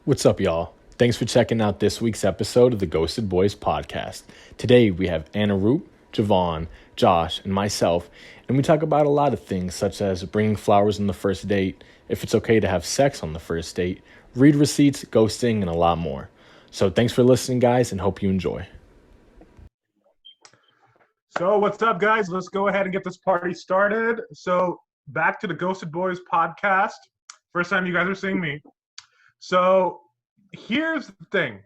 What's up, y'all? Thanks for checking out this week's episode of the GhostedBoyz podcast. Today we have Anna Roop, Javon, Josh, and myself, and we talk about a lot of things such as bringing flowers on the first date, if it's okay to have sex on the first date, read receipts, ghosting, and a lot more. So thanks for listening, guys, and hope you enjoy. So what's up, guys? Let's go ahead and get this party started. So back to the GhostedBoyz podcast. First time you guys are seeing me. So here's the thing.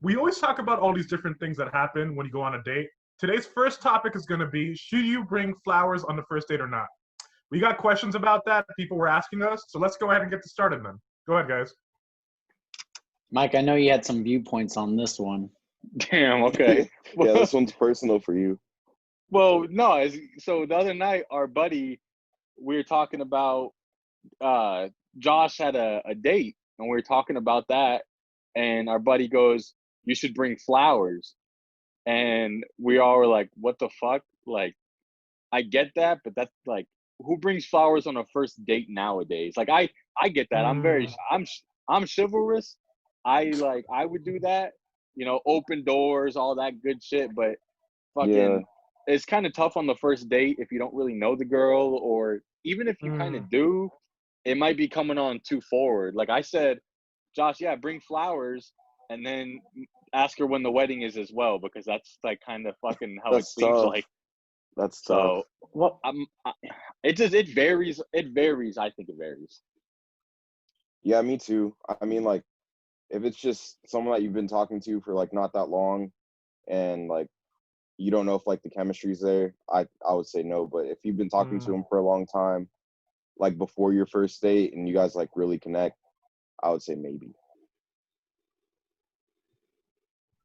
We always talk about all these different things that happen when you go on a date. Today's first topic is going to be, should you bring flowers on the first date or not? We got questions about that. People were asking us. So let's go ahead and get this started then. Go ahead, guys. Mike, I know you had some viewpoints on this one. Damn, okay. Yeah, this one's personal for you. Well, no, so the other night, our buddy, we were talking about, Josh had a date, and we were talking about that, and our buddy goes, you should bring flowers. And we all were like, what the fuck? Like, I get that, but that's like, who brings flowers on a first date nowadays? Like, I get that. I'm chivalrous. I would do that, open doors, all that good shit, but fucking, Yeah. it's kind of tough on the first date if you don't really know the girl, or even if you kind of do, it might be coming on too forward. Like I said, Josh, yeah, bring flowers and then ask her when the wedding is as well, because that's like kind of fucking how That's it seems tough. like. That's So tough. Well, it varies. It varies. I think it varies. Yeah, me too. I mean, like, if it's just someone that you've been talking to for like not that long, and like you don't know if like the chemistry's there, I would say no. But if you've been talking to them for a long time, like before your first date, and you guys like really connect, I would say maybe.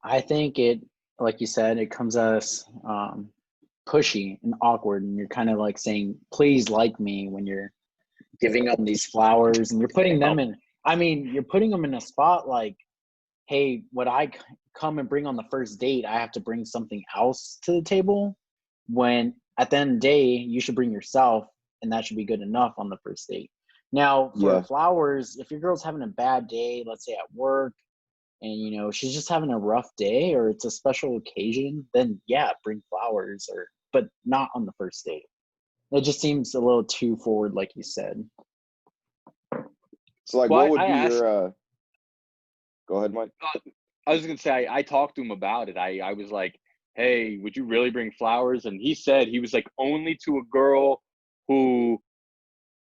I think it, like you said, it comes as pushy and awkward, and you're kind of like saying, please like me when you're giving them these flowers, and you're putting them in, you're putting them in a spot like, hey, what come and bring on the first date, I have to bring something else to the table, when at the end of the day, you should bring yourself, and that should be good enough on the first date. Now, for Yeah. flowers, if your girl's having a bad day, let's say at work, and she's just having a rough day, or it's a special occasion, then yeah, bring flowers, but not on the first date. It just seems a little too forward, like you said. So like, Well, what would I be asked- your? Go ahead, Mike. I was gonna say I talked to him about it. I was like, hey, would you really bring flowers? And he said he was like, only to a girl who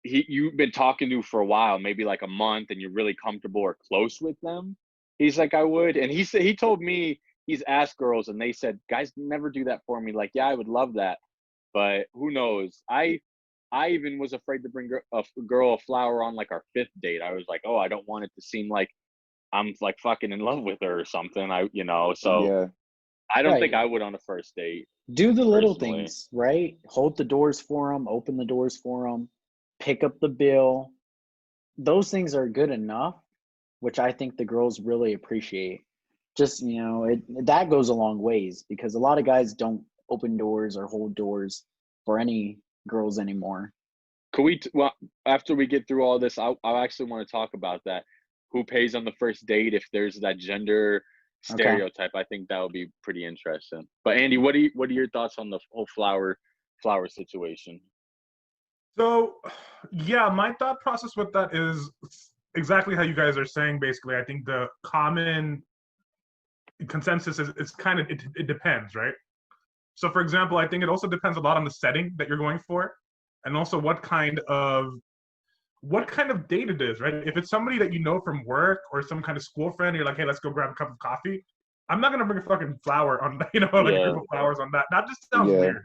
you've been talking to for a while, maybe like a month, and you're really comfortable or close with them. He's like, I would. And he told me he's asked girls, and they said, guys never do that for me. Like, yeah, I would love that, but who knows? I even was afraid to bring a girl a flower on like our fifth date. I was like, oh, I don't want it to seem like I'm like fucking in love with her or something. So Yeah. I don't Right. think I would on a first date. Do the little Personally. things, right? Hold the doors for them, open the doors for them, pick up the bill. Those things are good enough, which I think the girls really appreciate. Just, that goes a long ways, because a lot of guys don't open doors or hold doors for any girls anymore. Could we, well, after we get through all this, I actually want to talk about that. Who pays on the first date? If there's that gender stereotype, I think that would be pretty interesting. But Andy, what are your thoughts on the whole flower situation? So, yeah, my thought process with that is exactly how you guys are saying. Basically, I think the common consensus is it depends, right? So, for example, I think it also depends a lot on the setting that you're going for, and also what kind of date it is, right? If it's somebody that you know from work or some kind of school friend, you're like, hey, let's go grab a cup of coffee. I'm not gonna bring a fucking flower on, like a group of flowers on that. That just sounds weird, right?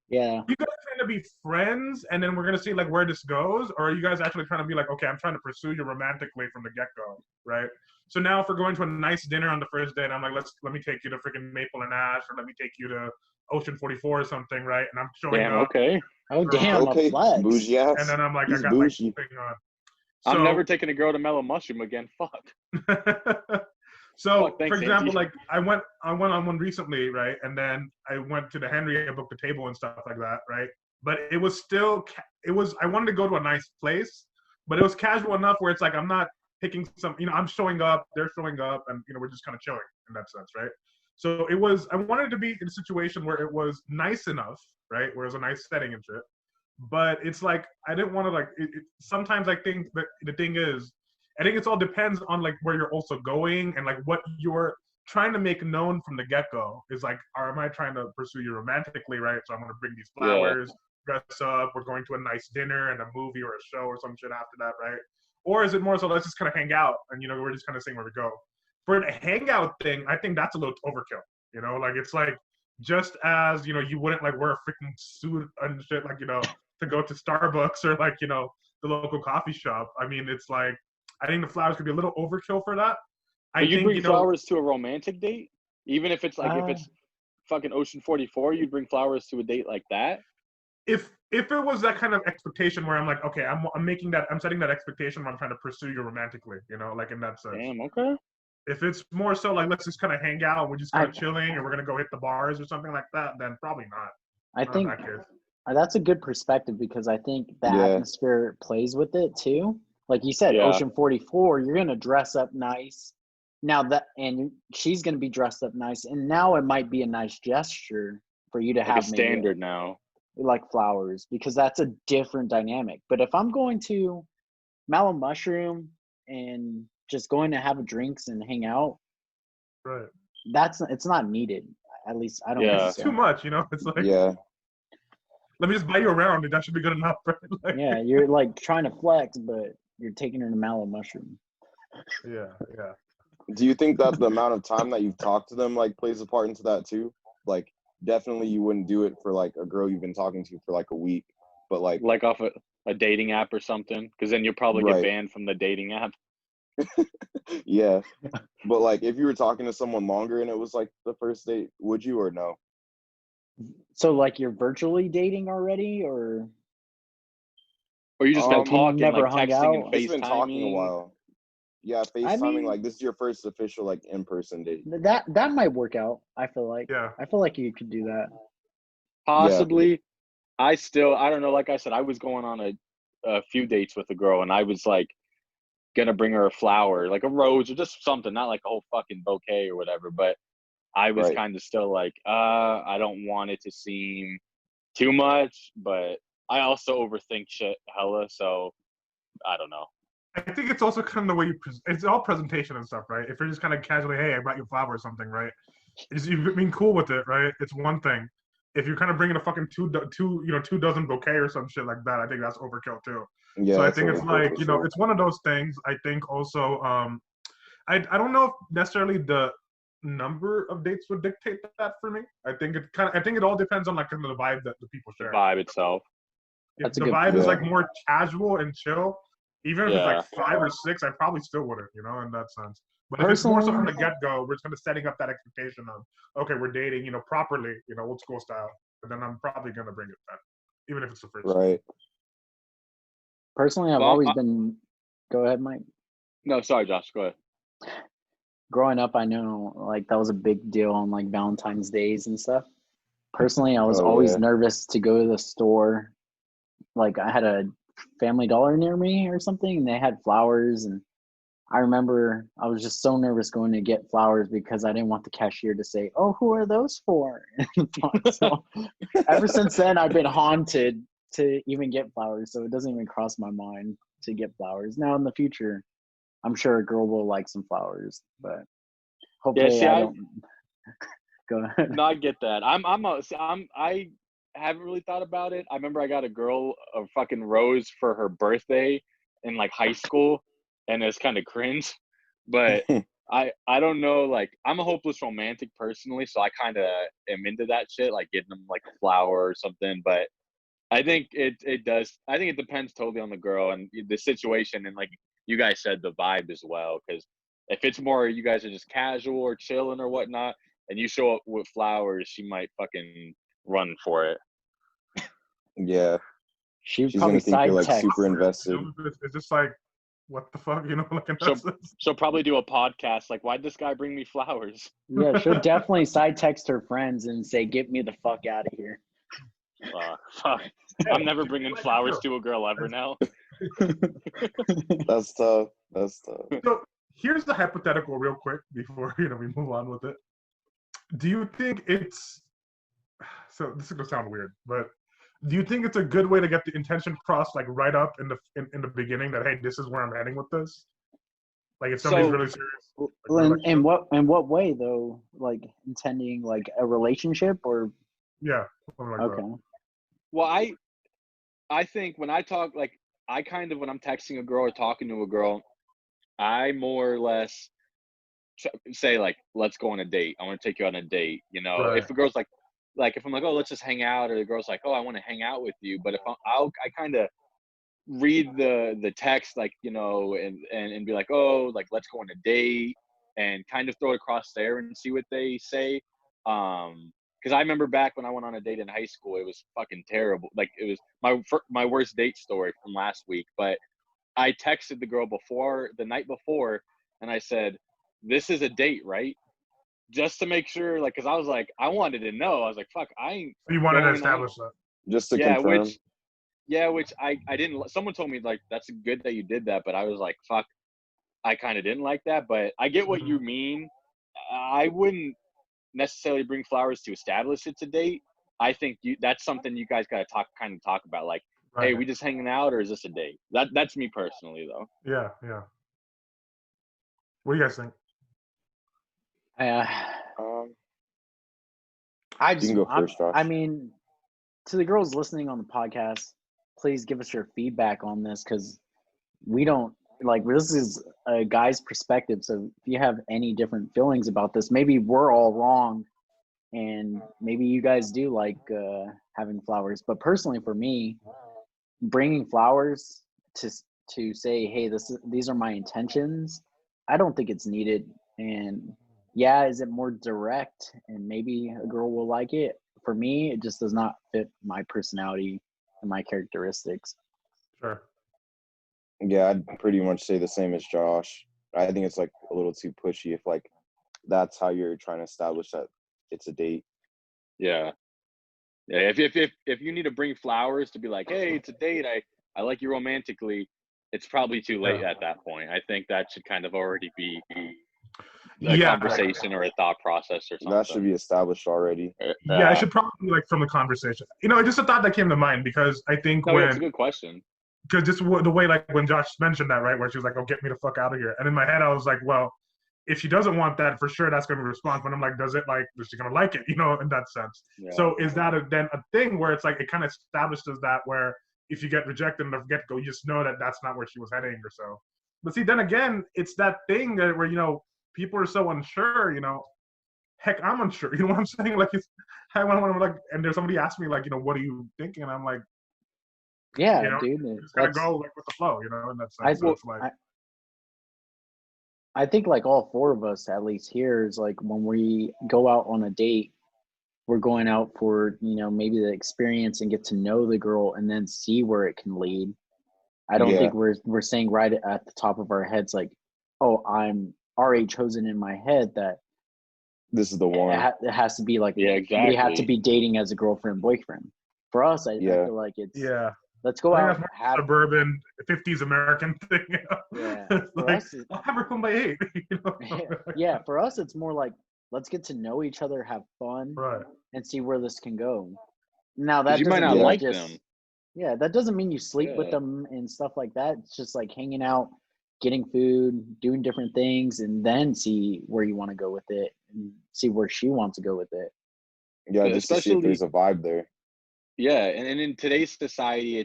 Yeah. You guys trying to be friends, and then we're gonna see like where this goes, or are you guys actually trying to be like, okay, I'm trying to pursue you romantically from the get-go, right? So now if we're going to a nice dinner on the first date, I'm like, let me take you to freaking Maple and Ash, or let me take you to Ocean 44 or something, right? And I'm showing Damn, up. okay. Oh, damn, Okay. a flex. Bougie ass. And then I'm like, He's I got bougie. like thing on. I'm never taking a girl to Mellow Mushroom again. Fuck. So, Fuck, thanks, for example, Andy. like I went on one recently, right? And then I went to the Henry, I booked the table and stuff like that, right? But it was still, I wanted to go to a nice place, but it was casual enough where it's like I'm not picking some, I'm showing up, they're showing up, and we're just kind of chilling in that sense, right? So I wanted it to be in a situation where it was nice enough, right, where it was a nice setting and shit. But it's like I didn't want to like. Sometimes I think that the thing is, I think it's all depends on like where you're also going and like what you're trying to make known from the get-go is like, or am I trying to pursue you romantically, right? So I'm gonna bring these flowers, dress up, we're going to a nice dinner and a movie or a show or some shit after that, right? Or is it more so let's just kind of hang out and we're just kind of seeing where we go. For the hangout thing, I think that's a little overkill. Like it's like just as you wouldn't like wear a freaking suit and shit like to go to Starbucks or like the local coffee shop. I mean, it's like I think the flowers could be a little overkill for that. But you bring flowers to a romantic date, even if it's like if it's fucking Ocean 44, you'd bring flowers to a date like that. If it was that kind of expectation where I'm like, okay, I'm setting that expectation where I'm trying to pursue you romantically, like in that sense. Damn, okay. If it's more so like let's just kind of hang out, we're just kind of chilling, and we're gonna go hit the bars or something like that, then probably not. I think that's a good perspective because I think the atmosphere plays with it too. Like you said, Ocean 44, you're gonna dress up nice. Now and she's gonna be dressed up nice, and now it might be a nice gesture for you to have a standard now, like flowers, because that's a different dynamic. But if I'm going to Mallow Mushroom and just going to have drinks and hang out, right? It's not needed. At least I don't. Yeah, it's too much. It's like let me just buy you around, and that should be good enough, right? Like, yeah, you're like trying to flex, but you're taking her to Mallow Mushroom. Yeah. Do you think that the amount of time that you've talked to them like plays a part into that too? Like, definitely you wouldn't do it for like a girl you've been talking to for like a week, but like off a dating app or something, because then you'll probably get banned from the dating app. Yeah, but like if you were talking to someone longer and it was like the first date, would you or no? So like you're virtually dating already, or you just been talking, never like hung texting out? and FaceTiming? It's been talking a while. Yeah, FaceTiming, like this is your first official like in-person date. That might work out. I feel like. Yeah. I feel like you could do that. Possibly. Yeah. I don't know. Like I said, I was going on a few dates with a girl, and I was like gonna bring her a flower, like a rose or just something, not like a whole fucking bouquet or whatever. But I was kind of still like, I don't want it to seem too much, but I also overthink shit hella, so I don't know. I think it's also kind of the way it's all presentation and stuff, right? If you're just kind of casually, hey, I brought you a flower or something, right? You've been cool with it, right? It's one thing. If you're kind of bringing a fucking two dozen bouquet or some shit like that, I think that's overkill too. Yeah, so I think it's like, it's one of those things. I think also, I don't know if necessarily the number of dates would dictate that for me. I think it all depends on like kind of the vibe that the people share. The vibe itself. If the vibe is like more casual and chill, even if it's like 5 or 6, I probably still wouldn't, in that sense. But if it's more so from the get-go, we're just kind of setting up that expectation of, okay, we're dating, properly, old school style. But then I'm probably going to bring it back, even if it's the first. Right. Personally, I've always been. Go ahead, Mike. No, sorry, Josh. Go ahead. Growing up, I know like that was a big deal on like Valentine's days and stuff. Personally, I was always nervous to go to the store. Like I had a Family Dollar near me or something, and they had flowers, and I remember I was just so nervous going to get flowers because I didn't want the cashier to say, "Oh, who are those for?" So ever since then, I've been haunted to even get flowers, so it doesn't even cross my mind to get flowers. Now in the future, I'm sure a girl will like some flowers, but hopefully I don't. Go ahead. No, I get that. I haven't really thought about it. I remember I got a girl a fucking rose for her birthday in like high school, and it's kind of cringe. But I don't know. Like I'm a hopeless romantic personally, so I kind of am into that shit, like getting them like a flower or something. But I think it does. I think it depends totally on the girl and the situation, and like you guys said, the vibe as well. Because if it's more you guys are just casual or chilling or whatnot, and you show up with flowers, she might fucking run for it. Yeah. She's gonna think you're like super invested. It's just like, what the fuck, like she'll probably do a podcast like, why'd this guy bring me flowers? Yeah, she'll definitely side text her friends and say, "Get me the fuck out of here." Fuck. I'm never bringing flowers to a girl ever now. That's tough. That's tough. So here's the hypothetical, real quick, before we move on with it. Do you think it's so? This is gonna sound weird, but do you think it's a good way to get the intention crossed, like right up in the beginning, that hey, this is where I'm heading with this? Like if somebody's So- really serious. Well, in what way though? Like intending like a relationship or Yeah. Something like okay. that. Well, I think when I talk, like, I kind of, when I'm texting a girl or talking to a girl, I more or less say, like, let's go on a date. I want to take you on a date. You know, Right. if a girl's like if I'm like, oh, let's just hang out, or the girl's like, oh, I want to hang out with you. But if I kind of read the text, like, you know, and be like, oh, like, let's go on a date, and kind of throw it across there and see what they say. Because I remember back when I went on a date in high school, it was fucking terrible. Like, it was my worst date story from last week. But I texted the girl the night before, and I said, this is a date, right? Just to make sure, like, because I was like, I wanted to know. I was like, fuck, I ain't So you wanted to going establish that. Just to yeah, confirm. which I didn't. Someone told me, like, that's good that you did that, but I was like, fuck, I kind of didn't like that. But I get what you mean. I wouldn't necessarily bring flowers to establish it's a date. I think that's something you guys got to talk about. Like, hey, Right. we just hanging out, or is this a date? That's me personally, though. Yeah. Yeah. What do you guys think? Um, I you just, can go first, Josh. I mean, to the girls listening on the podcast, please give us your feedback on this because we don't like this is a guy's perspective. So if you have any different feelings about this, maybe we're all wrong, and maybe you guys do like having flowers. But personally, for me, bringing flowers to say, hey, these are my intentions. I don't think it's needed. And yeah, is it more direct? And maybe a girl will like it. For me, it just does not fit my personality and my characteristics. Sure. Yeah, I'd pretty much say the same as Josh. I think it's like a little too pushy if like that's how you're trying to establish that it's a date. Yeah. Yeah, if you need to bring flowers to be like, hey, it's a date, I like you romantically, it's probably too late at that point. I think that should kind of already be a conversation or a thought process or something. That should be established already. Yeah, I should probably like from the conversation. Just a thought that came to mind because I think it's a good question. Because just the way like when Josh mentioned that, right, where she was like, "Oh, get me the fuck out of here," and in my head I was like, well, if she doesn't want that, for sure that's going to be a response. But I'm like, is she going to like it? In that sense. Yeah. So is that then a thing where it's like it kind of establishes that where if you get rejected in the get-go, you just know that that's not where she was heading or so. But see, then again, it's that thing that where people are so unsure. Heck, I'm unsure. You know what I'm saying? Like I want to like, and there's somebody asked me like, what are you thinking? And I'm like, yeah, dude, just gotta go like with the flow. In that sense. I think like all four of us, at least here, is like when we go out on a date, we're going out for, maybe the experience and get to know the girl and then see where it can lead. I don't think we're saying right at the top of our heads, like, oh, I'm already chosen in my head that this is the one. It has to be like, exactly. We have to be dating as a girlfriend, boyfriend. For us, I feel like it's, let's go out. Suburban 50s American thing. Yeah. Like, us, I'll have her come by 8. Yeah, for us, it's more like, let's get to know each other, have fun, right, and see where this can go. Now that you might not like them. Yeah, that doesn't mean you sleep with them and stuff like that. It's just like hanging out, getting food, doing different things, and then see where you want to go with it and see where she wants to go with it. Yeah, just to see if there's a vibe there. Yeah, and in today's society,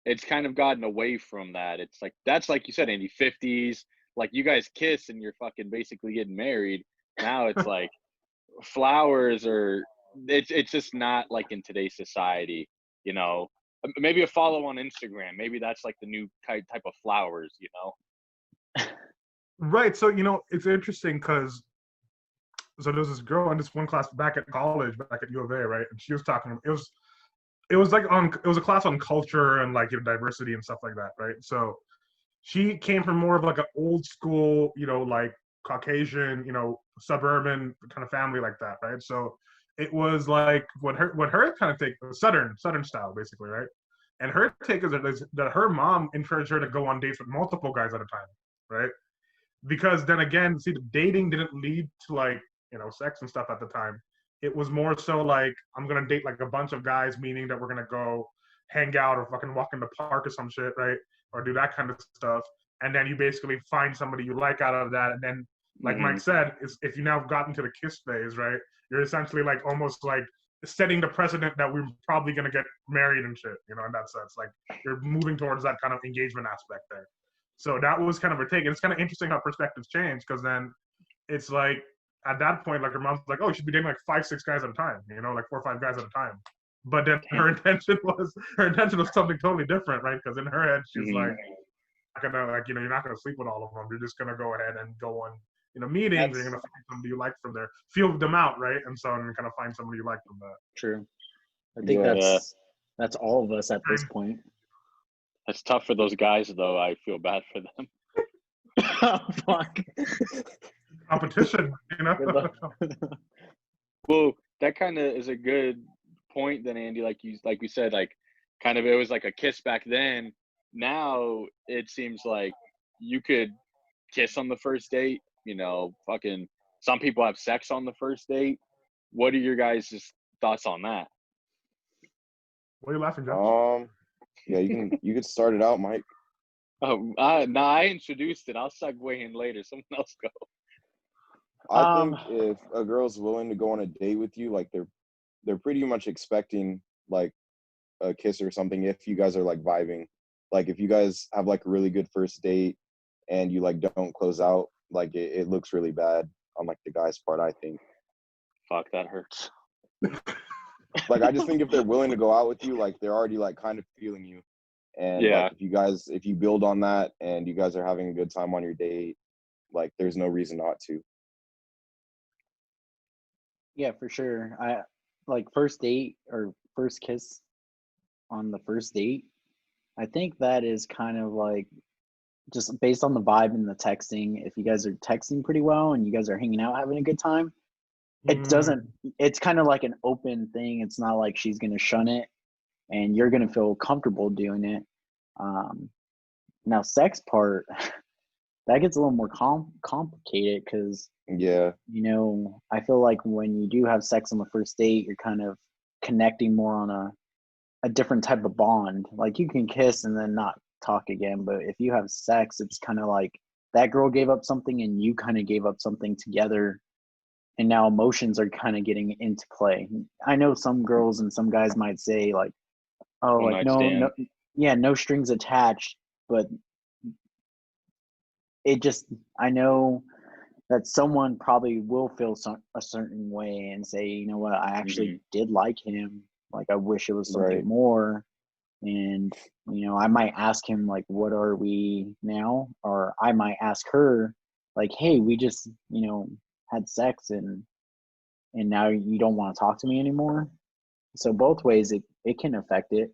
it's kind of gotten away from that. It's like that's like you said, Andy, 50s. Like you guys kiss and you're fucking basically getting married. Now it's like flowers it's just not like in today's society. Maybe a follow on Instagram. Maybe that's like the new type of flowers. Right. So it's interesting because there's this girl in this one class back at college, back at U of A, right? And she was talking. It was a class on culture and like diversity and stuff like that, right? So she came from more of like an old school, like Caucasian, suburban kind of family like that, right? So it was like what her kind of take Southern style basically, right? And her take is that her mom encouraged her to go on dates with multiple guys at a time, right? Because then again, see, the dating didn't lead to like, sex and stuff at the time. It was more so like, I'm gonna date like a bunch of guys, meaning that we're gonna go hang out or fucking walk in the park or some shit, right? Or do that kind of stuff. And then you basically find somebody you like out of that. And then, like Mike said, is if you now gotten to the kiss phase, right? You're essentially like almost like setting the precedent that we're probably gonna get married and shit, in that sense. Like you're moving towards that kind of engagement aspect there. So that was kind of her take. And it's kind of interesting how perspectives change, because then it's like at that point, like her mom's like, oh, you should be dating like 5, 6 guys at a time, like 4 or 5 guys at a time. But then her intention was something totally different, right? Because in her head, she's like, you're not gonna sleep with all of them. You're just gonna go ahead and go on, meetings. You're gonna find somebody you like from there, feel them out, right? And so and kind of find somebody you like from that. True. I think that's all of us at this point. It's tough for those guys, though. I feel bad for them. Oh, fuck. Competition, Well, that kind of is a good point then, Andy. Like you said, like kind of it was like a kiss back then. Now it seems like you could kiss on the first date. Fucking some people have sex on the first date. What are your guys' thoughts on that? What are you laughing, Josh? Yeah, you could start it out, Mike. Oh, I introduced it. I'll segue in later. Someone else go. I think if a girl's willing to go on a date with you, like they're pretty much expecting like a kiss or something if you guys are like vibing. Like if you guys have like a really good first date and you like don't close out, like it looks really bad on like the guy's part, I think. Fuck, that hurts. Like I just think if they're willing to go out with you, like they're already like kind of feeling you. And like if you build on that and you guys are having a good time on your date, like there's no reason not to. Yeah, for sure. I like first date or first kiss on the first date. I think that is kind of like just based on the vibe and the texting. If you guys are texting pretty well and you guys are hanging out having a good time, it's kind of like an open thing. It's not like she's going to shun it and you're going to feel comfortable doing it. Now sex part, that gets a little more complicated because, I feel like when you do have sex on the first date, you're kind of connecting more on a different type of bond. Like you can kiss and then not talk again, but if you have sex, it's kind of like that girl gave up something and you kind of gave up something together, and now emotions are kind of getting into play. I know some girls and some guys might say like, oh, like no strings attached, but I know that someone probably will feel a certain way and say, you know what, I actually did like him. Like, I wish it was something more. And, I might ask him, like, what are we now? Or I might ask her, like, hey, we just, had sex and now you don't want to talk to me anymore. So both ways it can affect it.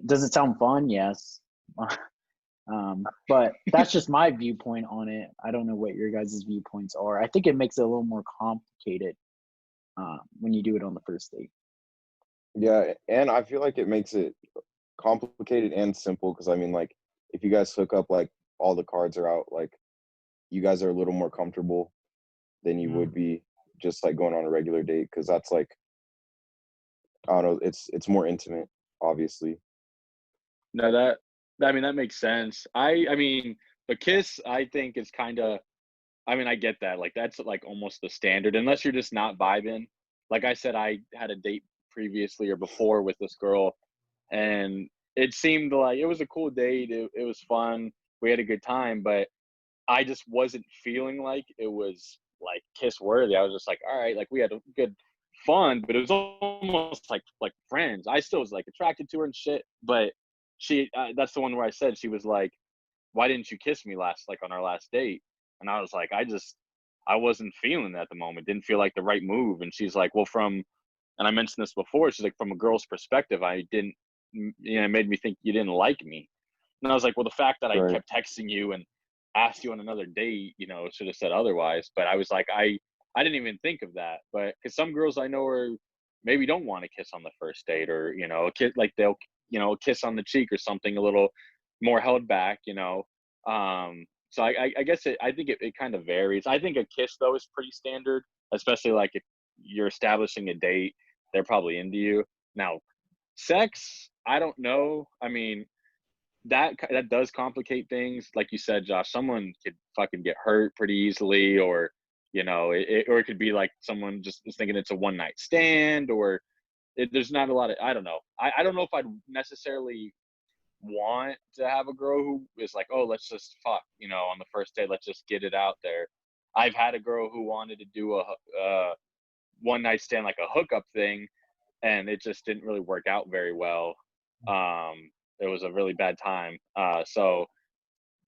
Does it sound fun? Yes. But that's just my viewpoint on it. I don't know what your guys' viewpoints are. I think it makes it a little more complicated when you do it on the first date. Yeah, and I feel like it makes it complicated and simple because, I mean, like, if you guys hook up, like, all the cards are out, like, you guys are a little more comfortable than you would be just, like, going on a regular date because that's, like, I don't know, it's more intimate, obviously. No, that makes sense. I mean, the kiss, I think, is kind of, I get that. Like, that's, like, almost the standard, unless you're just not vibing. Like I said, I had a date previously or before with this girl, and it seemed like it was a cool date. It was fun. We had a good time, but I just wasn't feeling like it was, like, kiss worthy. I was just like, all right, like, we had a good fun, but it was almost like friends. I still was, like, attracted to her and shit, but she that's the one where I said, she was like, why didn't you kiss me on our last date? And I was like, I wasn't feeling it at the moment, didn't feel like the right move. And she's like, well, and I mentioned this before, she's like, from a girl's perspective, I didn't, it made me think you didn't like me. And I was like, well, the fact that I kept texting you and asked you on another date, should have said otherwise. But I was like, I didn't even think of that. But because some girls I know maybe don't want to kiss on the first date, or a kid, like they'll a kiss on the cheek or something a little more held back, So I guess I think it kind of varies. I think a kiss though is pretty standard, especially like if you're establishing a date, they're probably into you. Now, sex, I don't know. I mean, that does complicate things. Like you said, Josh, someone could fucking get hurt pretty easily, or or it could be like someone just is thinking it's a one night stand, or there's not a lot of, I don't know. I don't know if I'd necessarily want to have a girl who is like, oh, let's just fuck, on the first day, let's just get it out there. I've had a girl who wanted to do a one night stand, like a hookup thing, and it just didn't really work out very well. It was a really bad time. So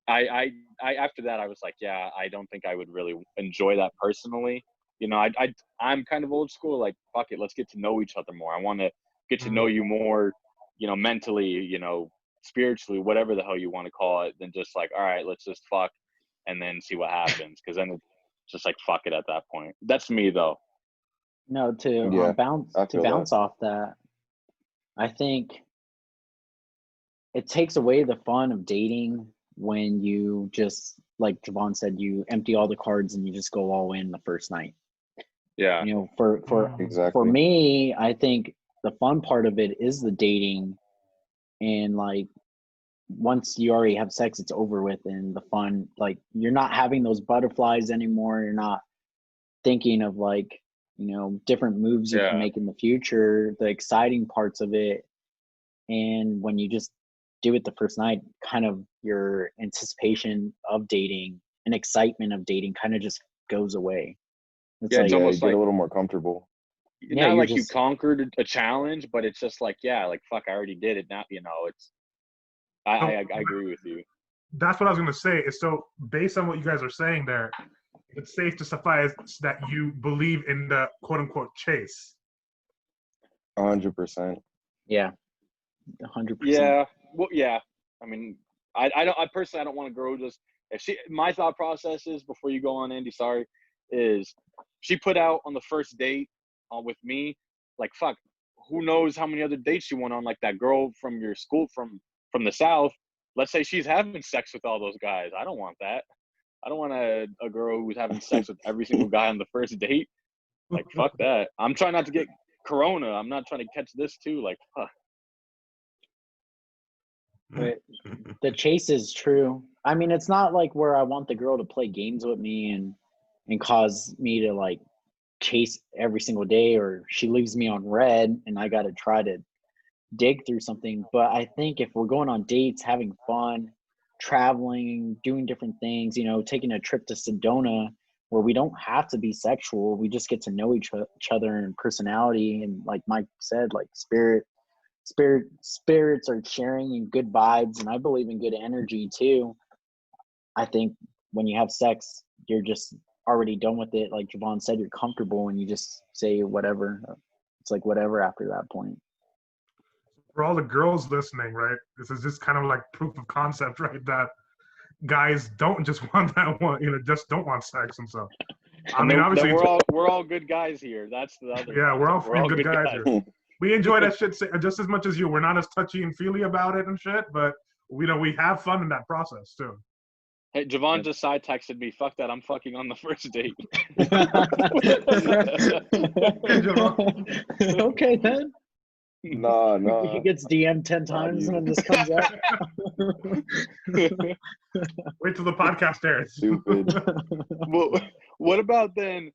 I after that, I was like, yeah, I don't think I would really enjoy that personally. I'm kind of old school, like, fuck it, let's get to know each other more. I want to get to know you more, mentally, spiritually, whatever the hell you want to call it, than just like, all right, let's just fuck and then see what happens. Because then it's just like, fuck it at that point. That's me though. No, to Yeah, bounce off that, I think it takes away the fun of dating when you just, like Javon said, you empty all the cards and you just go all in the first night. Yeah. For Exactly. me, I think the fun part of it is the dating, and like once you already have sex, it's over with, and the fun, like you're not having those butterflies anymore. You're not thinking of like, different moves you can make in the future, the exciting parts of it. And when you just do it the first night, kind of your anticipation of dating and excitement of dating kind of just goes away. It's Yeah, like, it's You almost get like, a little more comfortable. yeah, not you're like you just, conquered a challenge, but it's just like, yeah, like, fuck, I already did it now. It's I agree with you. That's what I was going to say. Is so based on what you guys are saying there, it's safe to suffice that you believe in the quote unquote chase. 100%. yeah, 100%. Yeah. Well, yeah. I mean, I personally, I don't want a girl who just, my thought process is, before you go on, Andy, sorry, is she put out on the first date with me, like, fuck, who knows how many other dates she went on, like that girl from your school from the South. Let's say she's having sex with all those guys. I don't want that. I don't want a girl who's having sex with every single guy on the first date. Like, fuck that. I'm trying not to get corona. I'm not trying to catch this too. Like, fuck. But the chase is true. I mean, it's not like where I want the girl to play games with me and cause me to like chase every single day, or she leaves me on red and I got to try to dig through something. But I think if we're going on dates, having fun, traveling, doing different things, taking a trip to Sedona where we don't have to be sexual, we just get to know each other and personality, and like Mike said, like spirits are sharing and good vibes, and I believe in good energy too. I think when you have sex, you're just already done with it. Like Javon said, you're comfortable and you just say whatever. It's like whatever after that point. For all the girls listening, right? This is just kind of like proof of concept, right? That guys don't just want that one, just don't want sex and stuff. I mean, obviously, we're all good guys here. That's the other. Yeah, we're all concept. good guys here. We enjoy that shit just as much as you. We're not as touchy and feely about it and shit, but we have fun in that process too. Hey, Javon just side texted me. Fuck that! I'm fucking on the first date. Okay then. No. He gets DM'd 10 times and then this comes out. Wait till the podcast airs. Stupid. Well, what about then?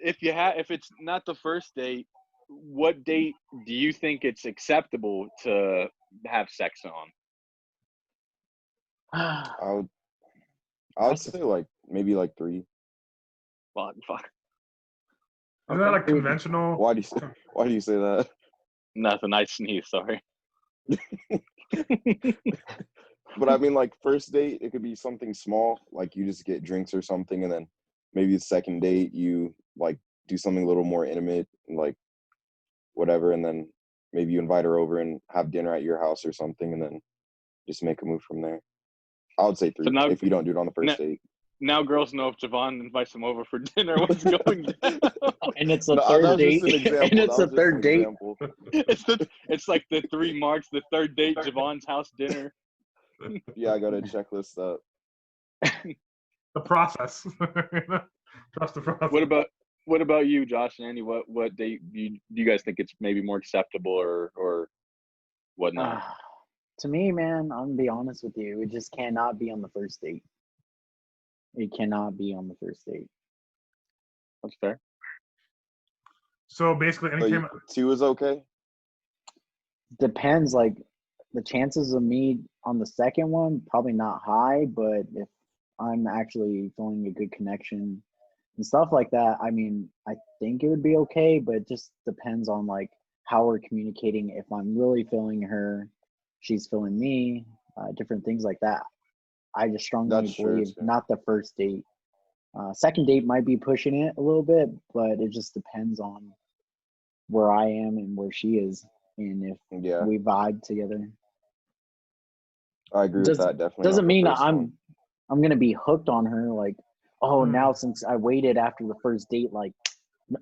If it's not the first date, what date do you think it's acceptable to have sex on? I would say like maybe like 3. Fuck. Isn't that like conventional? Why do you say that? Nothing. I sneeze. Sorry. But I mean, like, first date, it could be something small, like you just get drinks or something, and then maybe the second date you like do something a little more intimate, like whatever, and then maybe you invite her over and have dinner at your house or something, and then just make a move from there. I would say 3 if you don't do it on the first date. now girls know if Javon invites them over for dinner, what's going down. And it's a No, that third was date. just an example. And it's That a was just third an date. example. It's like the 3 marks, the third date, Javon's house dinner. Yeah, I got to checklist that. The process. Trust the process. What about you, Josh and Andy? What date do you guys think it's maybe more acceptable or whatnot? To me, man, I'm gonna be honest with you. It just cannot be on the first date. It cannot be on the first date. That's fair. So basically, So anytime 2 is okay? Depends. Like the chances of me on the second one, probably not high, but if I'm actually feeling a good connection and stuff like that, I mean, I think it would be okay, but it just depends on like how we're communicating. If I'm really feeling her, she's feeling me, different things like that. I just strongly That's true, believe too. not the first date. Second date might be pushing it a little bit, but it just depends on where I am and where she is, and if Yeah, we vibe together. I agree with that. Definitely. Doesn't not the mean first one. I'm gonna be hooked on her. Like, oh, Hmm. now since I waited after the first date, like,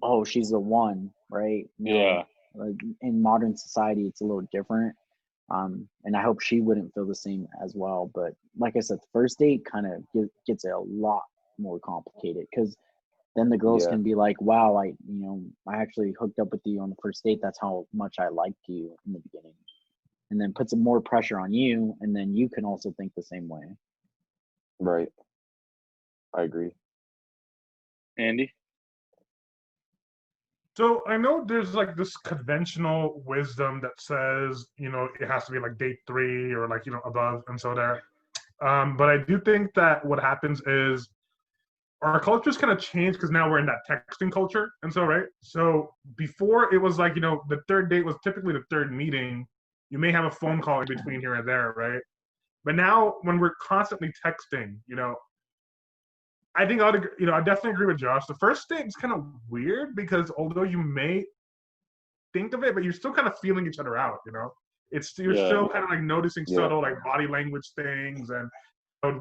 oh, she's the one, right? No, Yeah. like in modern society, it's a little different. And I hope she wouldn't feel the same as well. But like I said, the first date kind of gets a lot more complicated because then the girls Yeah. can be like, wow, I actually hooked up with you on the first date. That's how much I liked you in the beginning. And then put some more pressure on you, and then you can also think the same way. Right. I agree. Andy? So I know there's like this conventional wisdom that says, it has to be like date 3 or like, above and so there. But I do think that what happens is our culture's kind of changed because now we're in that texting culture. And so, right? So before it was like, the third date was typically the third meeting. You may have a phone call in between here and there, right? But now when we're constantly texting, I think I definitely agree with Josh. The first date is kind of weird because although you may think of it, but you're still kind of feeling each other out, you're still kind of like noticing Yeah. subtle like body language things and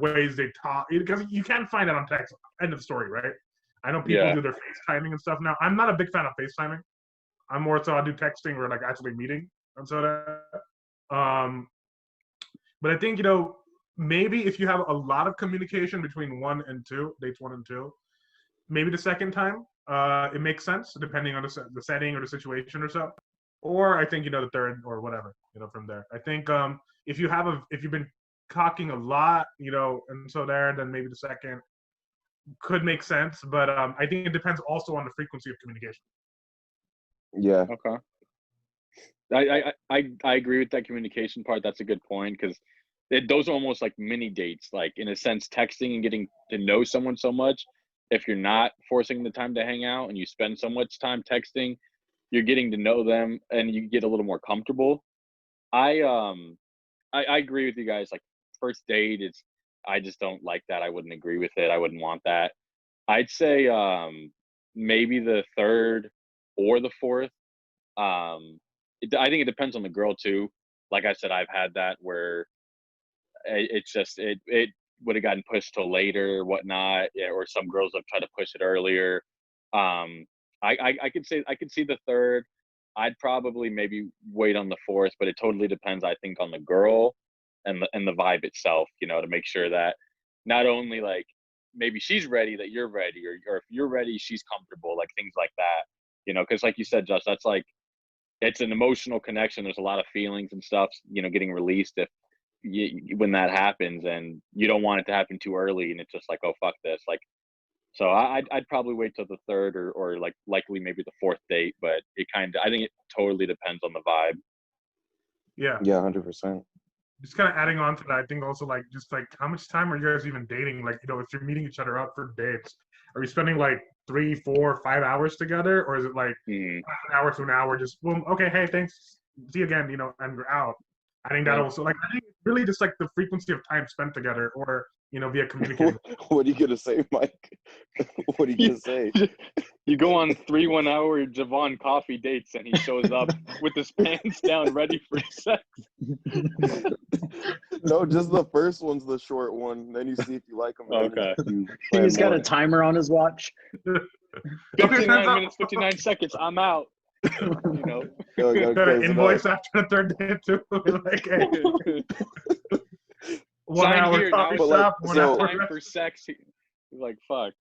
ways they talk, because you can't find that on text. End of story, right? I know people do their FaceTiming and stuff now. I'm not a big fan of FaceTiming. I'm more so I'll do texting or like actually meeting and so that. But I think, maybe if you have a lot of communication between dates 1 and 2, maybe the second time, it makes sense depending on the setting or the situation or so. Or I think, the third or whatever, from there. I think if you've been talking a lot, and so there, then maybe the second could make sense. But I think it depends also on the frequency of communication. Yeah. Okay. I agree with that communication part. That's a good point because those are almost like mini dates, like in a sense, texting and getting to know someone so much. If you're not forcing the time to hang out and you spend so much time texting, you're getting to know them and you get a little more comfortable. I agree with you guys. Like first date, I just don't like that. I wouldn't agree with it. I wouldn't want that. I'd say maybe the third or the fourth. I think it depends on the girl too. Like I said, I've had that where it's just it would have gotten pushed till later or whatnot, or some girls have tried to push it earlier. I could see the third. I'd probably maybe wait on the fourth, but it totally depends, I think, on the girl and the vibe itself, to make sure that not only like maybe she's ready, that you're ready, or if you're ready, she's comfortable, like things like that, because like you said, Josh, that's like, it's an emotional connection. There's a lot of feelings and stuff, getting released when that happens, and you don't want it to happen too early and it's just like, oh, fuck this. Like, so I'd probably wait till the third or like likely maybe the fourth date, but I think it totally depends on the vibe. Yeah. Yeah, 100%. Just kind of adding on to that, I think also like just like how much time are you guys even dating? Like, if you're meeting each other up for dates, are you spending like 3, 4, 5 hours together, or is it like half an hour to an hour, just boom, okay, hey, thanks, see you again, and you're out? I think that also, like, I think it's really just like the frequency of time spent together, or via communication. What are you gonna say, Mike? What are you gonna say? You go on 3 1-hour Javon coffee dates, and he shows up with his pants down, ready for sex. No, just the first one's the short one. Then you see if you like them. Okay. He's got a timer on his watch. 59 minutes, 59 seconds. I'm out. You know. Yo, you gotta Got close an it invoice up. after the third day too. Like, hey, 1 Sign hour here, coffee now it's shop, like, 1 so- hour. Time for sex. You're like, fuck.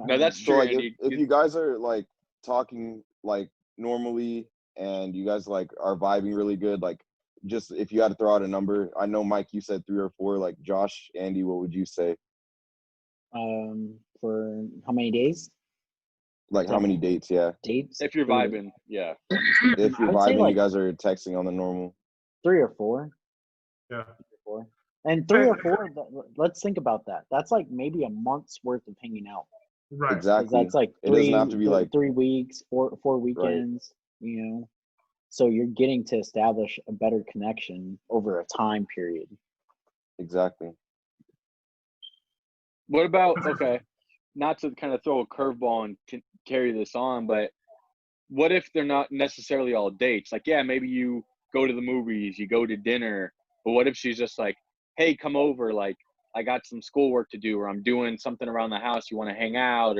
No, that's So true. like, Andy. if you guys are like talking like normally, and you guys like are vibing really good, like just if you had to throw out a number, I know Mike, you said 3 or 4. Like Josh, Andy, what would you say? For how many days? Like how many dates? Yeah, Dates? If you're vibing, yeah. if you're I would say, vibing, like, you guys are texting on the normal. 3 or 4. Yeah. 4. And 3 or 4. Let's think about that. That's like maybe a month's worth of hanging out. Right. 'Cause Exactly. that's like It doesn't have to be like 3 weeks, four weekends. You know, so you're getting to establish a better connection over a time period. exactly. What about, okay, not to kind of throw a curveball and carry this on, but what if they're not necessarily all dates? Like, yeah, maybe you go to the movies, you go to dinner, but what if she's just like, hey, come over, like, I got some schoolwork to do, or I'm doing something around the house, you want to hang out,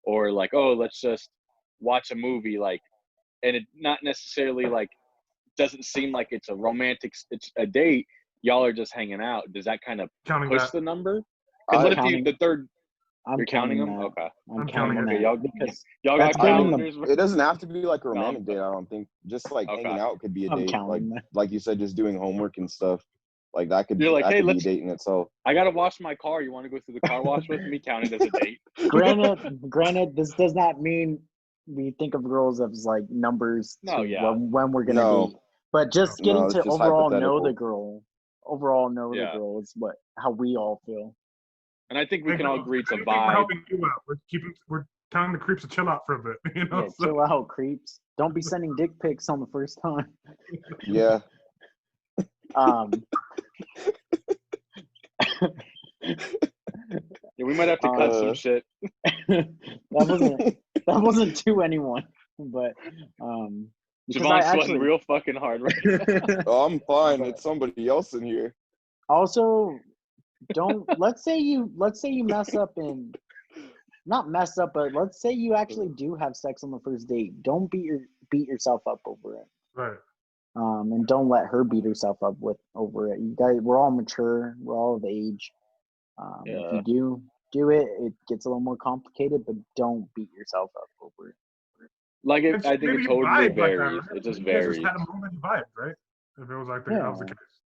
or like, oh, let's just watch a movie, like, and it not necessarily like doesn't seem like it's a romantic, it's a date, y'all are just hanging out. Does that kind of Counting push that. the number? Because what if counting- the third, I'm you're counting them? that. Okay. I'm counting counting it. that Okay, because y'all that's got bringing calendars? It doesn't have to be like a No, romantic date. I don't think. Just like Okay. hanging out could be a I'm date. counting that. Like you said, just doing homework and stuff. Like that could You're like, that hey, could be a let's- date in itself. I gotta wash my car. You want to go through the car wash with me? Counted as a date. Granted, this does not mean we think of girls as like numbers No, to yeah. when we're gonna No. date, but just No, getting it's to just overall know the hypothetical. girl. Overall know Yeah. the girl is how we all feel. And I think we can all agree it's a I think we're vibe. helping you out. We're telling the creeps to chill out for a bit. You know. Yeah, chill out, creeps. Don't be sending dick pics on the first time. Yeah. Yeah, we might have to cut some shit. that wasn't to anyone, but because I Javon's sweating actually real fucking hard right now. Oh, I'm fine. It's somebody else in here. also don't let's say you mess up and not mess up, but let's say you actually do have sex on the first date. Don't beat yourself up over it. Right. And don't let her beat herself up over it. You guys, we're all mature. We're all of age. If you do it, it gets a little more complicated, but don't beat yourself up over it. Like, I think Maybe it you totally vibe like that, varies. right? It just You guys varies. had a moment you vibed, right? If it was like that was the Yeah. case.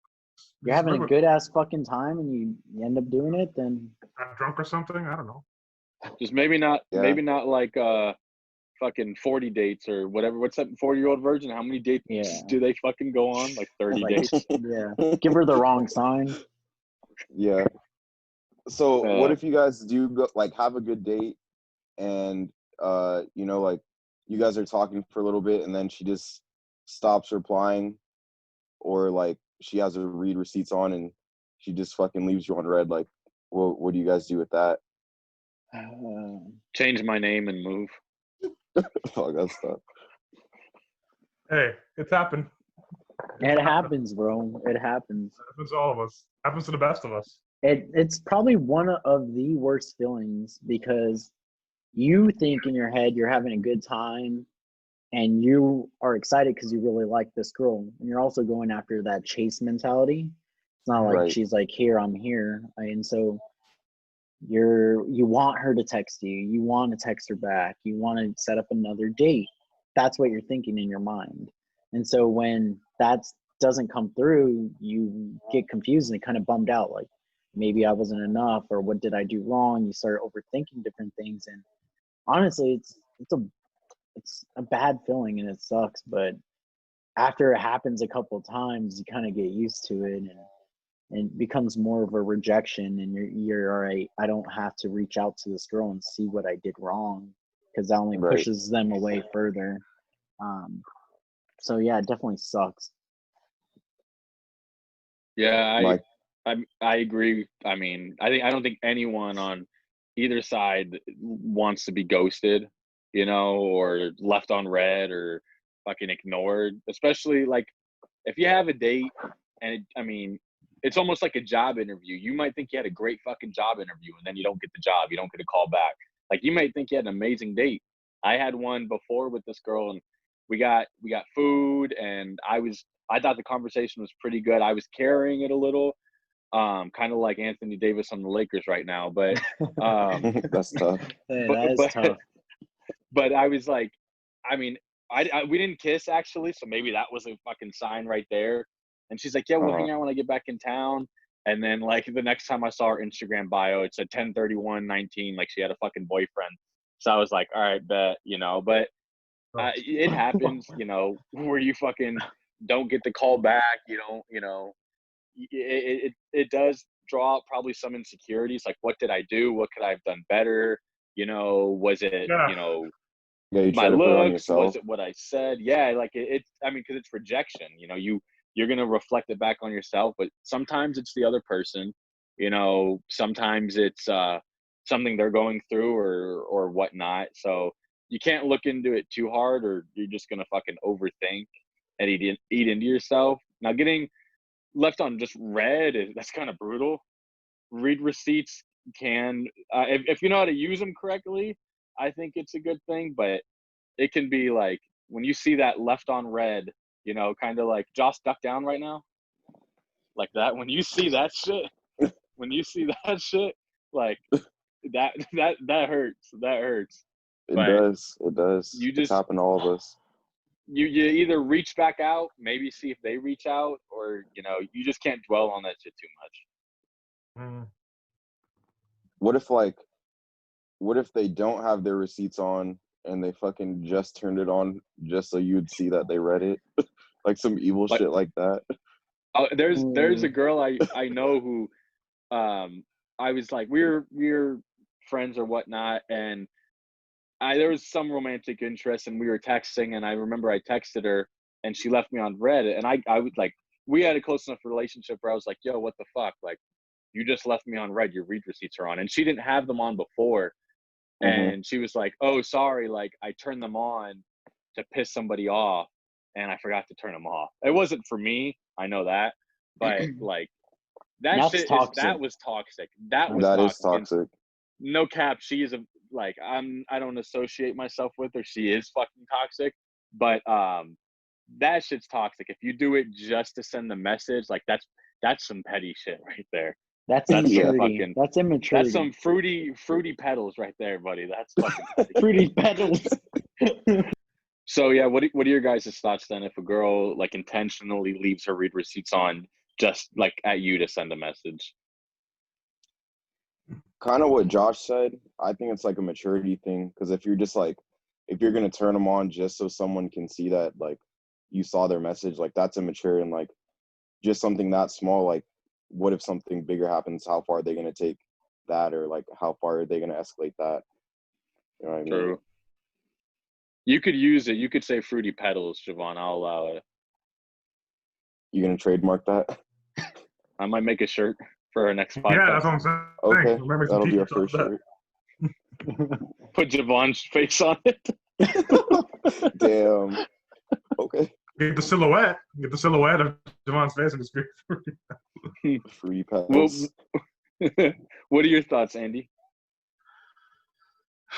You're having a good ass fucking time, and you end up doing it, then Got drunk or something. I don't know. Just maybe not Yeah. like fucking 40 dates or whatever. What's that 40-year-old virgin? How many dates Yeah. do they fucking go on? Like 30 like, dates? yeah, give her the wrong sign. Yeah. So what Uh, if you guys do go, like have a good date, and you know, like you guys are talking for a little bit, and then she just stops replying, or like she has her read receipts on and she just fucking leaves you on red? Like, what do you guys do with that? change my name and move. Fuck that stuff. Hey, it's happened. It happens, bro. It happens. It happens to all of us. Happens to the best of us. It's probably one of the worst feelings because you think in your head you're having a good time and you are excited because you really like this girl, and you're also going after that chase mentality. It's not like Right. she's like, here, I'm here, and so you want her to text you, you want to text her back, you want to set up another date. That's what you're thinking in your mind. And so when that doesn't come through, you get confused and kind of bummed out, like maybe I wasn't enough, or what did I do wrong? You start overthinking different things, and honestly, it's a bad feeling and it sucks, but after it happens a couple of times, you kind of get used to it, and it becomes more of a rejection, and you're all right. I don't have to reach out to this girl and see what I did wrong, because that only Right. pushes them away further. So yeah, it definitely sucks. Yeah, Mike. I agree. I mean, I don't think anyone on either side wants to be ghosted. you know, or left on red or fucking ignored. Especially like if you have a date and it's almost like a job interview. You might think you had a great fucking job interview and then you don't get the job. You don't get a call back. Like you might think you had an amazing date. I had one before with this girl and we got food and I thought the conversation was pretty good. I was carrying it a little, kind of like Anthony Davis on the Lakers right now, but That's tough. That is tough. But I was like, we didn't kiss actually, so maybe that was a fucking sign right there. And she's like, yeah, we'll hang out when I get back in town. And then like the next time I saw her Instagram bio, it said 10/31/19, like she had a fucking boyfriend. So I was like, all right, bet, you know, but it happens, you know, where you fucking don't get the call back, you don't, you know, it does draw out probably some insecurities. Like, what did I do? What could I have done better? You know, was it, you know, you my try to put it on looks? yourself. Was it what I said? Yeah, like because it's rejection. You know, you're gonna reflect it back on yourself, but sometimes it's the other person. You know, sometimes it's something they're going through or whatnot. So you can't look into it too hard, or you're just gonna fucking overthink and eat into yourself. Now, getting left on just red that's kind of brutal. Read receipts can, if you know how to use them correctly, I think it's a good thing, but it can be like when you see that left on red, you know, kind of like Josh duck down right now, like that. When you see that shit, like that hurts. That hurts. It But does. You It's just happened to all of us. you either reach back out, maybe see if they reach out, or you know, you just can't dwell on that shit too much. What if they don't have their receipts on and they fucking just turned it on just so you'd see that they read it? Like some evil shit like that. There's a girl I know who I was like, we're friends or whatnot, and there was some romantic interest and we were texting, and I remember I texted her and she left me on red, and I was like, we had a close enough relationship where I was like, yo, what the fuck? Like, you just left me on red, your read receipts are on. And she didn't have them on before. And she was like, oh, sorry, like I turned them on to piss somebody off and I forgot to turn them off. It wasn't for me, I know that, but like that That's shit toxic. that was toxic. That Is toxic. And no cap, she is I don't associate myself with her. She is fucking toxic, but that shit's toxic. If you do it just to send the message, like that's some petty shit right there. That's immaturity. That's immaturity. That's some fruity petals right there, buddy. That's fucking fruity petals. So yeah, what are your guys' thoughts then if a girl like intentionally leaves her read receipts on just like at you to send a message? Kind of what Josh said. I think it's like a maturity thing, because if you're just like, if you're gonna turn them on just so someone can see that like you saw their message, like that's immature. And like just something that small, like what if something bigger happens? How far are they gonna take that, or like how far are they gonna escalate that? You know what I mean? True. You could use it. You could say fruity petals, Javon. I'll allow it. You gonna trademark that? I might make a shirt for our next podcast. Yeah, that's what I'm saying. Okay, Remember, that'll be our first shirt. Put Javon's face on it. Damn. Okay. Get the silhouette of Javon's face and just Free petals. What are your thoughts, Andy?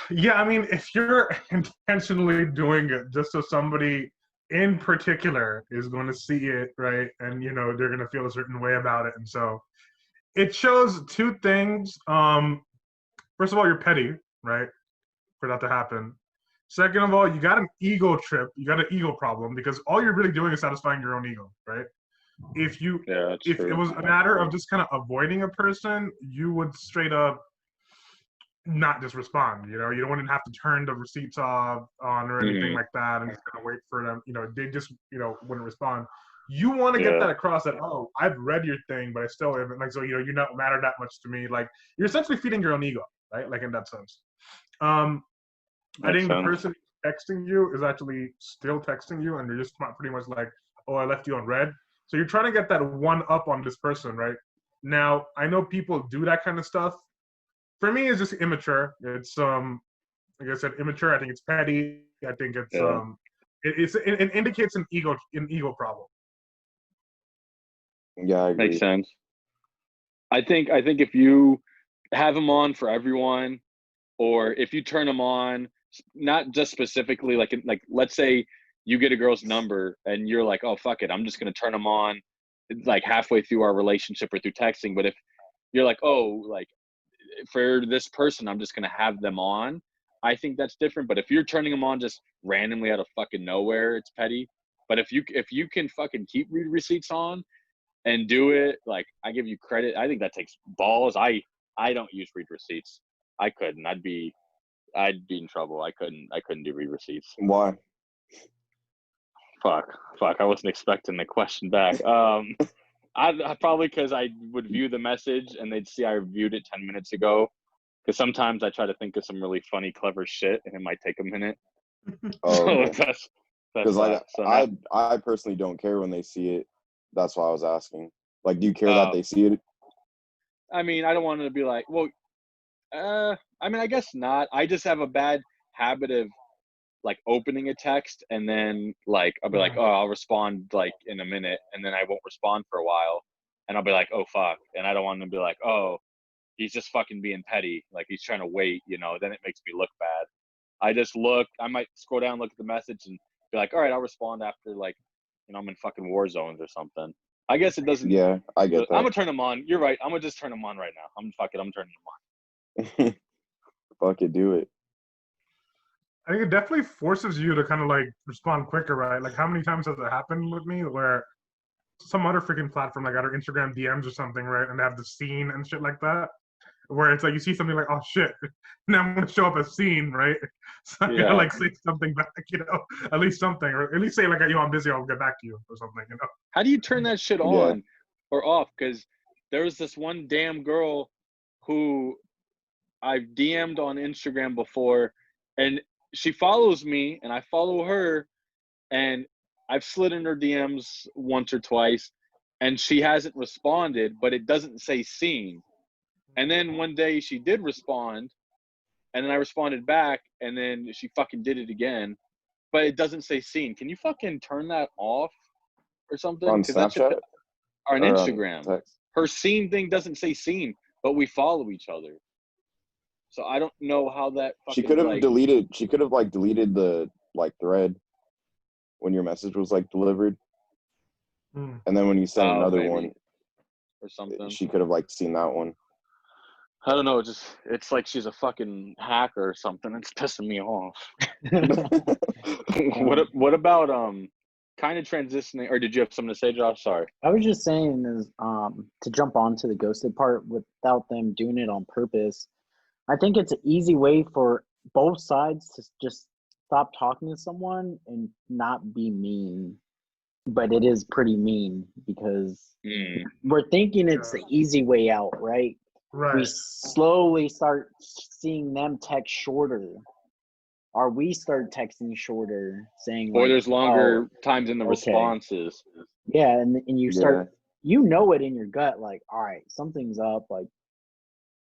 Yeah, I mean, if you're intentionally doing it just so somebody in particular is going to see it, right, and you know they're going to feel a certain way about it, and so it shows two things. First of all, you're petty, right, for that to happen. Second of all, you got an ego trip. You got an ego problem, because all you're really doing is satisfying your own ego, right? If it was a matter of just kind of avoiding a person, you would straight up not just respond. You know, you don't want to have to turn the receipts on or anything like that, and just kind of wait for them. You know, they just wouldn't respond. You want to get that across that, oh, I've read your thing, but I still haven't, like, so, you know, you don't matter that much to me. Like, you're essentially feeding your own ego, right? Like, in that sense. I think the person texting you is actually still texting you, and they're just pretty much like, oh, I left you on red. So you're trying to get that one up on this person, right? Now, I know people do that kind of stuff. For me, it's just immature. It's like I said, immature. I think it's petty. I think it's Yeah. it indicates an ego problem. Yeah, I agree. Makes sense. I think if you have them on for everyone, or if you turn them on, not just specifically like let's say you get a girl's number and you're like, oh fuck it, I'm just gonna turn them on, like halfway through our relationship or through texting. But if you're like, oh, like for this person, I'm just gonna have them on, I think that's different. But if you're turning them on just randomly out of fucking nowhere, it's petty. But if you can fucking keep read receipts on and do it, like I give you credit. I think that takes balls. I don't use read receipts. I couldn't. I'd be in trouble. I couldn't do read receipts. Why? Fuck. I wasn't expecting the question back. I probably because I would view the message and they'd see I viewed it 10 minutes ago. Because sometimes I try to think of some really funny, clever shit, and it might take a minute. Oh, So okay. that's Because why. So now, I personally don't care when they see it. That's why I was asking. Like, do you care that they see it? I mean, I don't want it to be like, well, I mean, I guess not. I just have a bad habit of like opening a text and then like I'll be like, oh, I'll respond like in a minute, and then I won't respond for a while, and I'll be like, oh fuck, and I don't want them to be like, oh, he's just fucking being petty, like he's trying to wait, then it makes me look bad. I just look, I might scroll down, look at the message, and be like, all right, I'll respond after like, I'm in fucking war zones or something. I guess it doesn't. Yeah, I get that. I'm gonna turn them on. You're right. I'm gonna just turn them on right now. I'm turning them on. Fuck it, do it. I think it definitely forces you to kind of like respond quicker, right? Like how many times has it happened with me where some other freaking platform, like either Instagram DMs or something, right? And they have the scene and shit like that, where it's like you see something like, oh shit, now I'm gonna show up as seen, right? So I gotta like say something back, at least something, or at least say like, I'm busy, I'll get back to you or something, How do you turn that shit on or off? Because there was this one damn girl who I've DM'd on Instagram before, and she follows me and I follow her, and I've slid in her DMs once or twice and she hasn't responded, but it doesn't say seen. And then one day she did respond, and then I responded back, and then she fucking did it again, but it doesn't say seen. Can you fucking turn that off or something? On Snapchat? Or on Instagram. Text? Her seen thing doesn't say seen, but we follow each other. So I don't know how that fucking, she could have deleted the like thread when your message was like delivered. And then when you sent another one or something, she could have like seen that one. I don't know. It's like she's a fucking hacker or something. It's pissing me off. What about kind of transitioning, or did you have something to say, Josh? Sorry. I was just saying is to jump onto the ghosted part without them doing it on purpose. I think it's an easy way for both sides to just stop talking to someone and not be mean. But it is pretty mean because we're thinking it's the easy way out, right? Right. We slowly start seeing them text shorter, or we start texting shorter, saying or like, there's longer times in the responses. Yeah, and you start, it in your gut, like, all right, something's up, like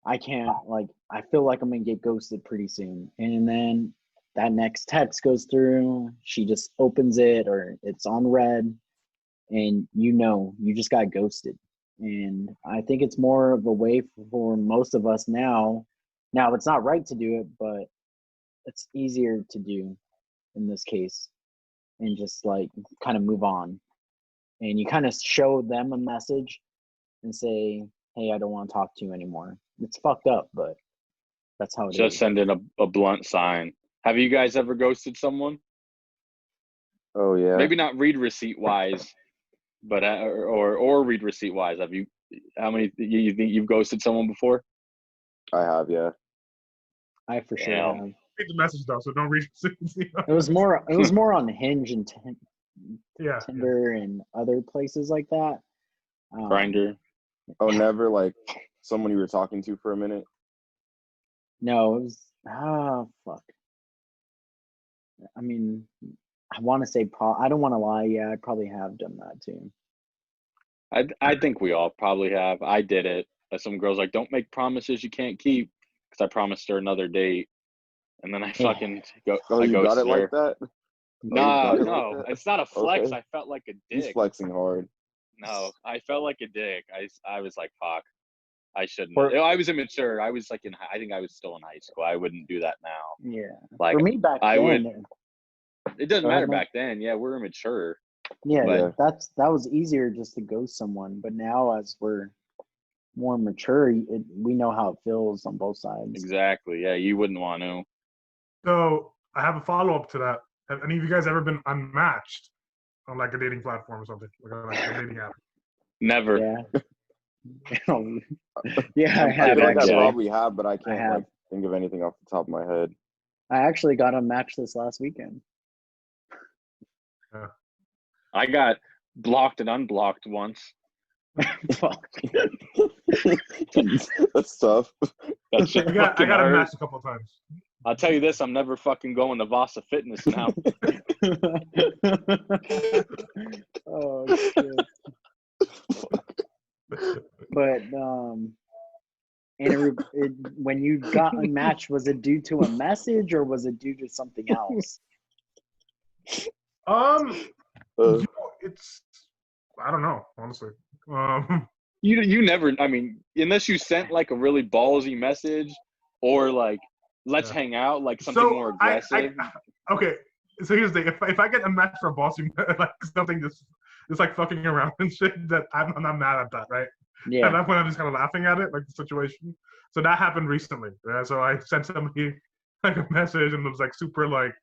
I can't, like I feel like I'm gonna get ghosted pretty soon. And then that next text goes through, she just opens it or it's on red, and you just got ghosted. And I think it's more of a way for most of us now. Now, it's not right to do it, but it's easier to do in this case, and just like kind of move on. And you kind of show them a message and say, hey, I don't want to talk to you anymore. It's fucked up, but that's how it is. Just send in a blunt sign. Have you guys ever ghosted someone? Oh yeah. Maybe not read receipt wise, but or read receipt wise. Have you? How many you think you've ghosted someone before? I have, yeah. I for sure have. Read the message though, so don't read receipts. It was more on Hinge and Tinder and other places like that. Grindr. Oh, never like someone you were talking to for a minute? No, it was fuck. I mean, I want to say I don't want to lie. Yeah, I probably have done that too. I think we all probably have. I did it. Some girls like, don't make promises you can't keep, because I promised her another date, and then I Yeah. fucking go. Oh, I you got it ghosted her. like that? Nah, got it like no, that? it's not a flex. Okay. I felt like a He's dick. flexing hard. No, I felt like a dick. I was like, fuck, I shouldn't. For- I was immature. I was like I think I was still in high school. I wouldn't do that now. Yeah. Like For me back I then, would. It doesn't Go ahead, matter Mike. back then. Yeah, we're immature. yeah, Yeah. that was easier just to ghost someone. But now, as we're more mature, we know how it feels on both sides. Exactly. Yeah, you wouldn't want to. So I have a follow up to that. Have any of you guys ever been unmatched on like a dating platform or something, like a dating app? Never. Yeah. Yeah, I I have feel like actually. I probably have, but I can't have. like think of anything off the top of my head. I actually got unmatched this last weekend. I got blocked and unblocked once. Fuck. That's tough. That shit I got fucking hurt. unmatched a couple of times. I'll tell you this: I'm never fucking going to Vasa Fitness now. Oh shit. But and when you got unmatched, was it due to a message or was it due to something else? It's I don't know, honestly. You never. I mean, unless you sent like a really ballsy message, or like let's hang out, like something more aggressive. Okay, so here's the thing: if I get unmatched for a bossy, like something just like fucking around and shit, that I'm not mad at that, right? Yeah. At that point, I'm just kind of laughing at it, like the situation. So that happened recently. Right? So I sent somebody like a message and it was like super like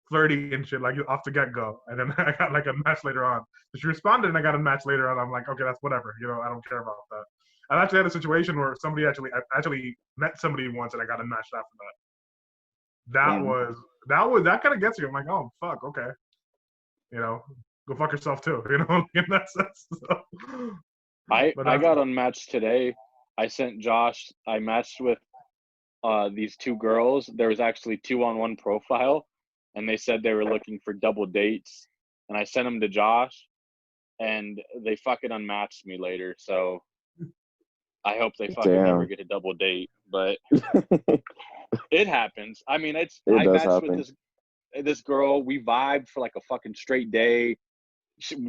flirty and shit, like off the get go. And then I got like a match later on. So she responded and I got a match later on. I'm like, okay, that's whatever. I don't care about that. I actually had a situation where I actually met somebody once and I got unmatched after that. That kind of gets you. I'm like, oh fuck, okay. Go fuck yourself too. In that sense. So. I got unmatched today. I sent Josh. I matched with these two girls. There was actually 2-on-1 profile, and they said they were looking for double dates. And I sent them to Josh, and they fucking unmatched me later. So I hope they fucking never get a double date. But it happens. I mean, I matched happen. With this girl. We vibed for like a fucking straight day.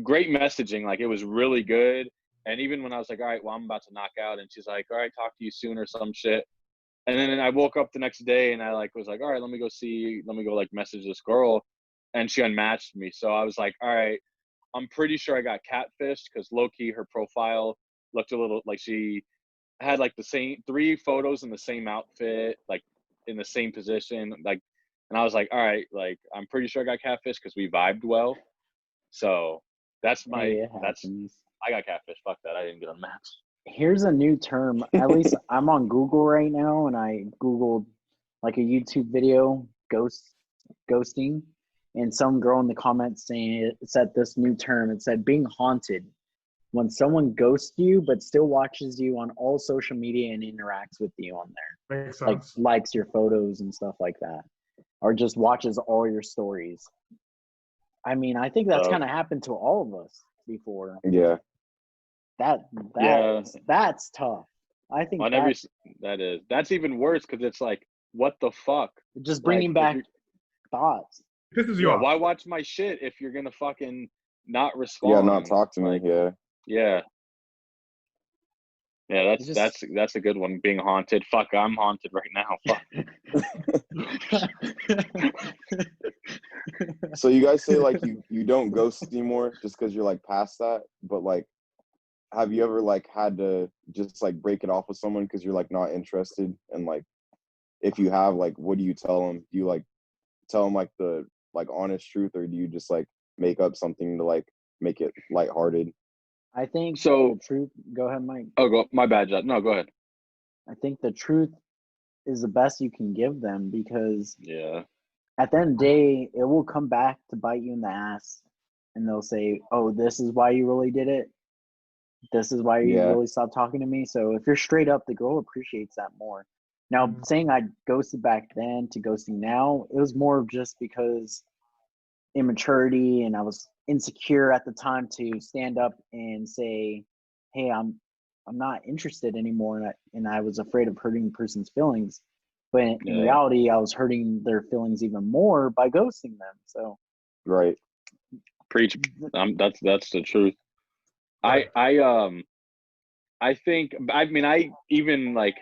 Great messaging. Like it was really good. And even when I was like, all right, well, I'm about to knock out, and she's like, all right, talk to you soon or some shit. And then I woke up the next day and I like was like, all right, let me go like message this girl. And she unmatched me. So I was like, all right, I'm pretty sure I got catfished because low key her profile looked a little like she had like the same 3 photos in the same outfit, like in the same position. Like, and I was like, all right, like I'm pretty sure I got catfished because we vibed well. So that's I got catfish. Fuck that. I didn't get unmatched. Here's a new term. At least I'm on Google right now, and I Googled like a YouTube video, ghosting, and some girl in the comments saying it said this new term. It said being haunted. When someone ghosts you but still watches you on all social media and interacts with you on there. Makes like sense. likes your photos and stuff like that. Or just watches all your stories. I mean, I think that's kind of happened to all of us before. Yeah. That's tough. I think that's even worse because it's like, what the fuck? Just bringing back thoughts. This is your why watch my shit if you're gonna fucking not respond? Yeah, not talk to me. Yeah. That's a good one. Being haunted. Fuck, I'm haunted right now. Fuck. So you guys say like you don't ghost anymore just because you're like past that, but like, have you ever like had to just like break it off with someone because you're like not interested? And like, if you have, like, what do you tell them? Do you like tell them like the like honest truth, or do you just like make up something to like make it lighthearted? I think the truth. Go ahead, Mike. Oh, my bad, John. No, go ahead. I think the truth is the best you can give them because at the end of the day, it will come back to bite you in the ass, and they'll say, "Oh, this is why you really did it. This is why you really stopped talking to me." So if you're straight up, the girl appreciates that more. Now, saying I ghosted back then to ghosting now, it was more of just because immaturity, and I was insecure at the time to stand up and say, "Hey, I'm not interested anymore," and I was afraid of hurting the person's feelings. But in Yeah. reality, I was hurting their feelings even more by ghosting them. So Right. Preach. That's the truth. Right. I think, I mean, I even like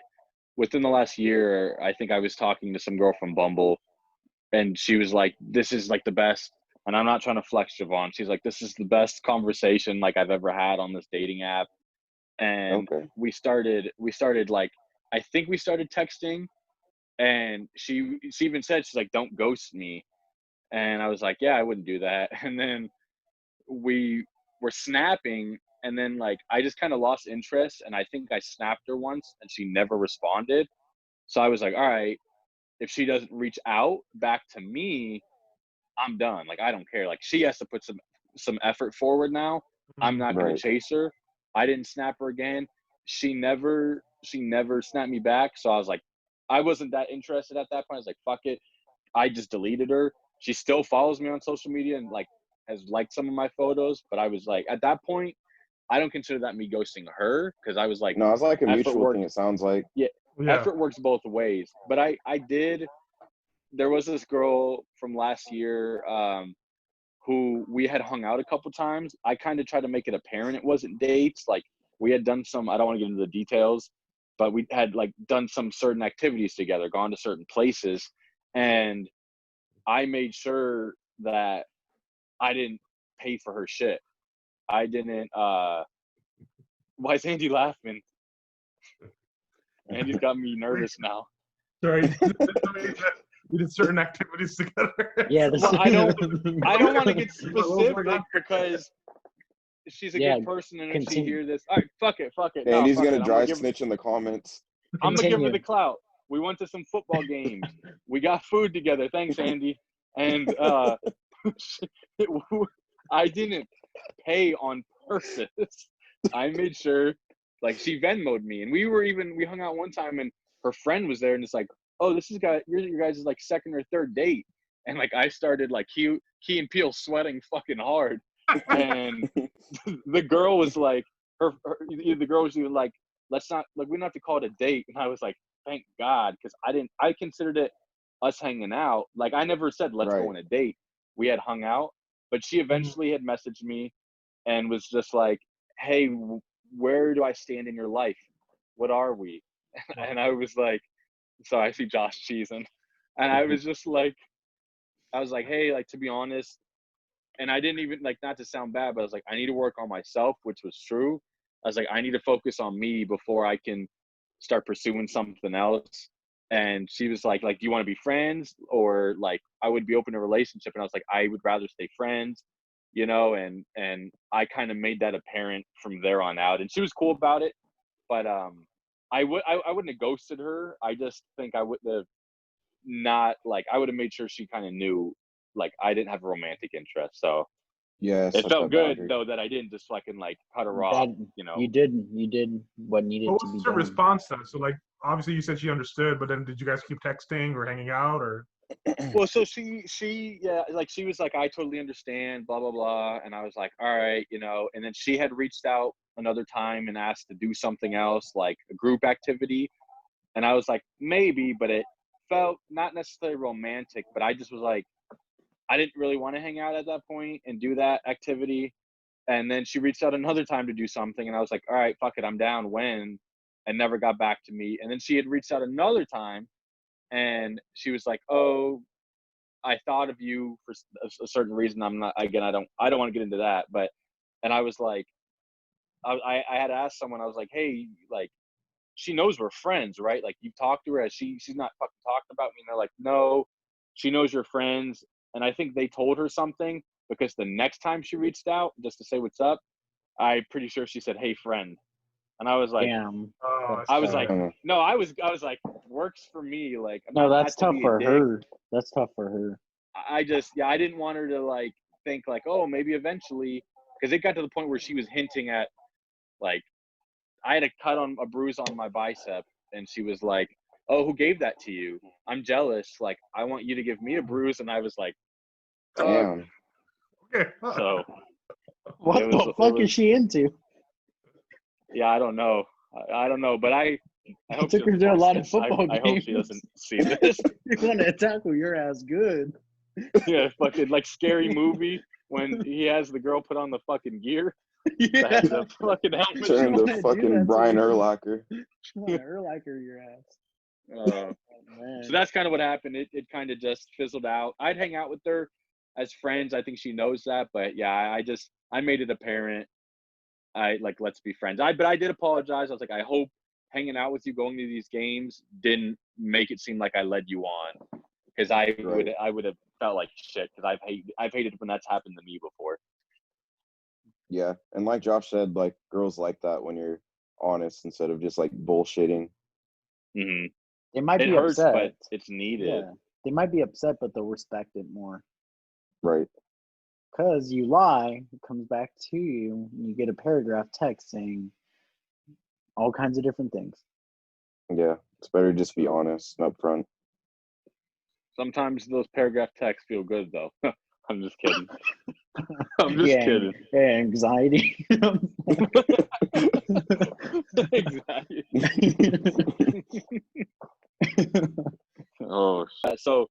within the last year, I think I was talking to some girl from Bumble, and she was like, "This is like the best." And I'm not trying to flex, Javon. She's like, "This is the best conversation like I've ever had on this dating app." And Okay. we started like, I think we started texting, and she even said, she's like, "Don't ghost me." And I was like, "Yeah, I wouldn't do that." And then we were snapping, and then like I just kind of lost interest, and I think I snapped her once and she never responded. So I was like, all right, if she doesn't reach out back to me, I'm done. Like, I don't care. Like, she has to put some effort forward now. I'm not gonna Right. chase her. I didn't snap her again. She never snapped me back. So I was like, I wasn't that interested at that point. I was like, fuck it. I just deleted her. She still follows me on social media and like has liked some of my photos, but I was like, at that point, I don't consider that me ghosting her, because I was like, No, it's like a effort mutual work. thing. It sounds like. Yeah. Effort works both ways. But I did. There was this girl from last year who we had hung out a couple times. I kind of tried to make it apparent it wasn't dates. Like, we had done some, I don't want to get into the details, but we had like done some certain activities together, gone to certain places, and I made sure that I didn't pay for her shit. I didn't why is Andy laughing? Andy's got me nervous now. Sorry. We did certain activities together. yeah, Well, I don't want to get What was specific that? because she's a Yeah, good person, and if she continue. hear this, all right, fuck it. No, Andy's fuck gonna it. dry snitch in the comments. I'm gonna give her Continue. the clout. We went to some football games. We got food together. Thanks, Andy. And I didn't pay on purpose. I made sure, like, she Venmoed me, and we hung out one time, and her friend was there, and it's like, oh, this is your guys' like second or third date, and like I started like Key and Peele sweating fucking hard, and the girl was like, the girl was even like, let's not, like, we don't have to call it a date, and I was like, thank God, because I considered it us hanging out. Like, I never said let's go Right. on a date. We had hung out, but she eventually had messaged me and was just like, hey, where do I stand in your life? What are we? And I was like, so I see Josh cheesing, and I was just like, I was like, hey, like, to be honest, and I didn't even, like, not to sound bad, but I was like, I need to work on myself, which was true. I was like, I need to focus on me before I can start pursuing something else. And she was like, do you want to be friends, or like I would be open to a relationship? And I was like, I would rather stay friends, you know. And I kind of made that apparent from there on out, and she was cool about it. But I wouldn't have ghosted her. I just think I would have not, like, I would have made sure she kind of knew, like, I didn't have a romantic interest. So Yeah. it Set felt that good boundary. though that I didn't just fucking like cut her off, you know. You did what needed What to be was her done. response then? So, like, obviously you said she understood, but then did you guys keep texting or hanging out, or? Well, so she yeah, like, she was like, I totally understand, blah blah blah, and I was like, all right, you know. And then she had reached out another time and asked to do something else, like a group activity, and I was like, maybe, but it felt not necessarily romantic, but I just was like, I didn't really want to hang out at that point and do that activity. And then she reached out another time to do something, and I was like, all right, fuck it, I'm down, when, and never got back to me. And then she had reached out another time, and she was like, oh, I thought of you for a certain reason. I'm not, again, I don't want to get into that, but, and I was like, I had asked someone, I was like, hey, like, she knows we're friends, right? Like, you've talked to her, she's not fucking talking about me. And they're like, no, she knows you're friends. And I think they told her something, because the next time she reached out just to say what's up, I'm pretty sure she said, hey, friend. And I was like, Damn. Oh, I was shit. like, no, I was like, works for me. Like, No, that's not to tough be a for dick. her. That's tough for her. I just, yeah, I didn't want her to like think like, oh, maybe eventually, because it got to the point where she was hinting at, like, I had a bruise on my bicep, and she was like, oh, who gave that to you? I'm jealous. Like, I want you to give me a bruise. And I was like, Damn. Okay. so What it the was, fuck is she into? yeah, I don't know. I don't know, but I I I hope she took her doesn't to a watch lot of this. football I games. hope she doesn't see this. You want to tackle your ass good. Yeah, fucking like Scary Movie when he has the girl put on the fucking gear. Yeah. The fucking helmet. Turn wanna to do fucking that to Brian me. Urlacher. Urlacher your ass. Uh, Man. so that's kind of what happened. It kind of just fizzled out. I'd hang out with her as friends. I think she knows that, but yeah, I made it apparent. Let's be friends. But I did apologize. I was like, I hope hanging out with you, going to these games, didn't make it seem like I led you on, because I would have felt like shit, because I've hated when that's happened to me before. Yeah, and like Josh said, like girls like that when you're honest instead of just like bullshitting. Mm-hmm. They might It be hurts, upset. but it's needed. Yeah. They might be upset, but they'll respect it more. Right. Because you lie, it comes back to you, and you get a paragraph text saying all kinds of different things. Yeah, it's better just be honest and upfront. Sometimes those paragraph texts feel good, though. I'm just kidding. I'm just kidding. Yeah, anxiety. Exactly. Oh, so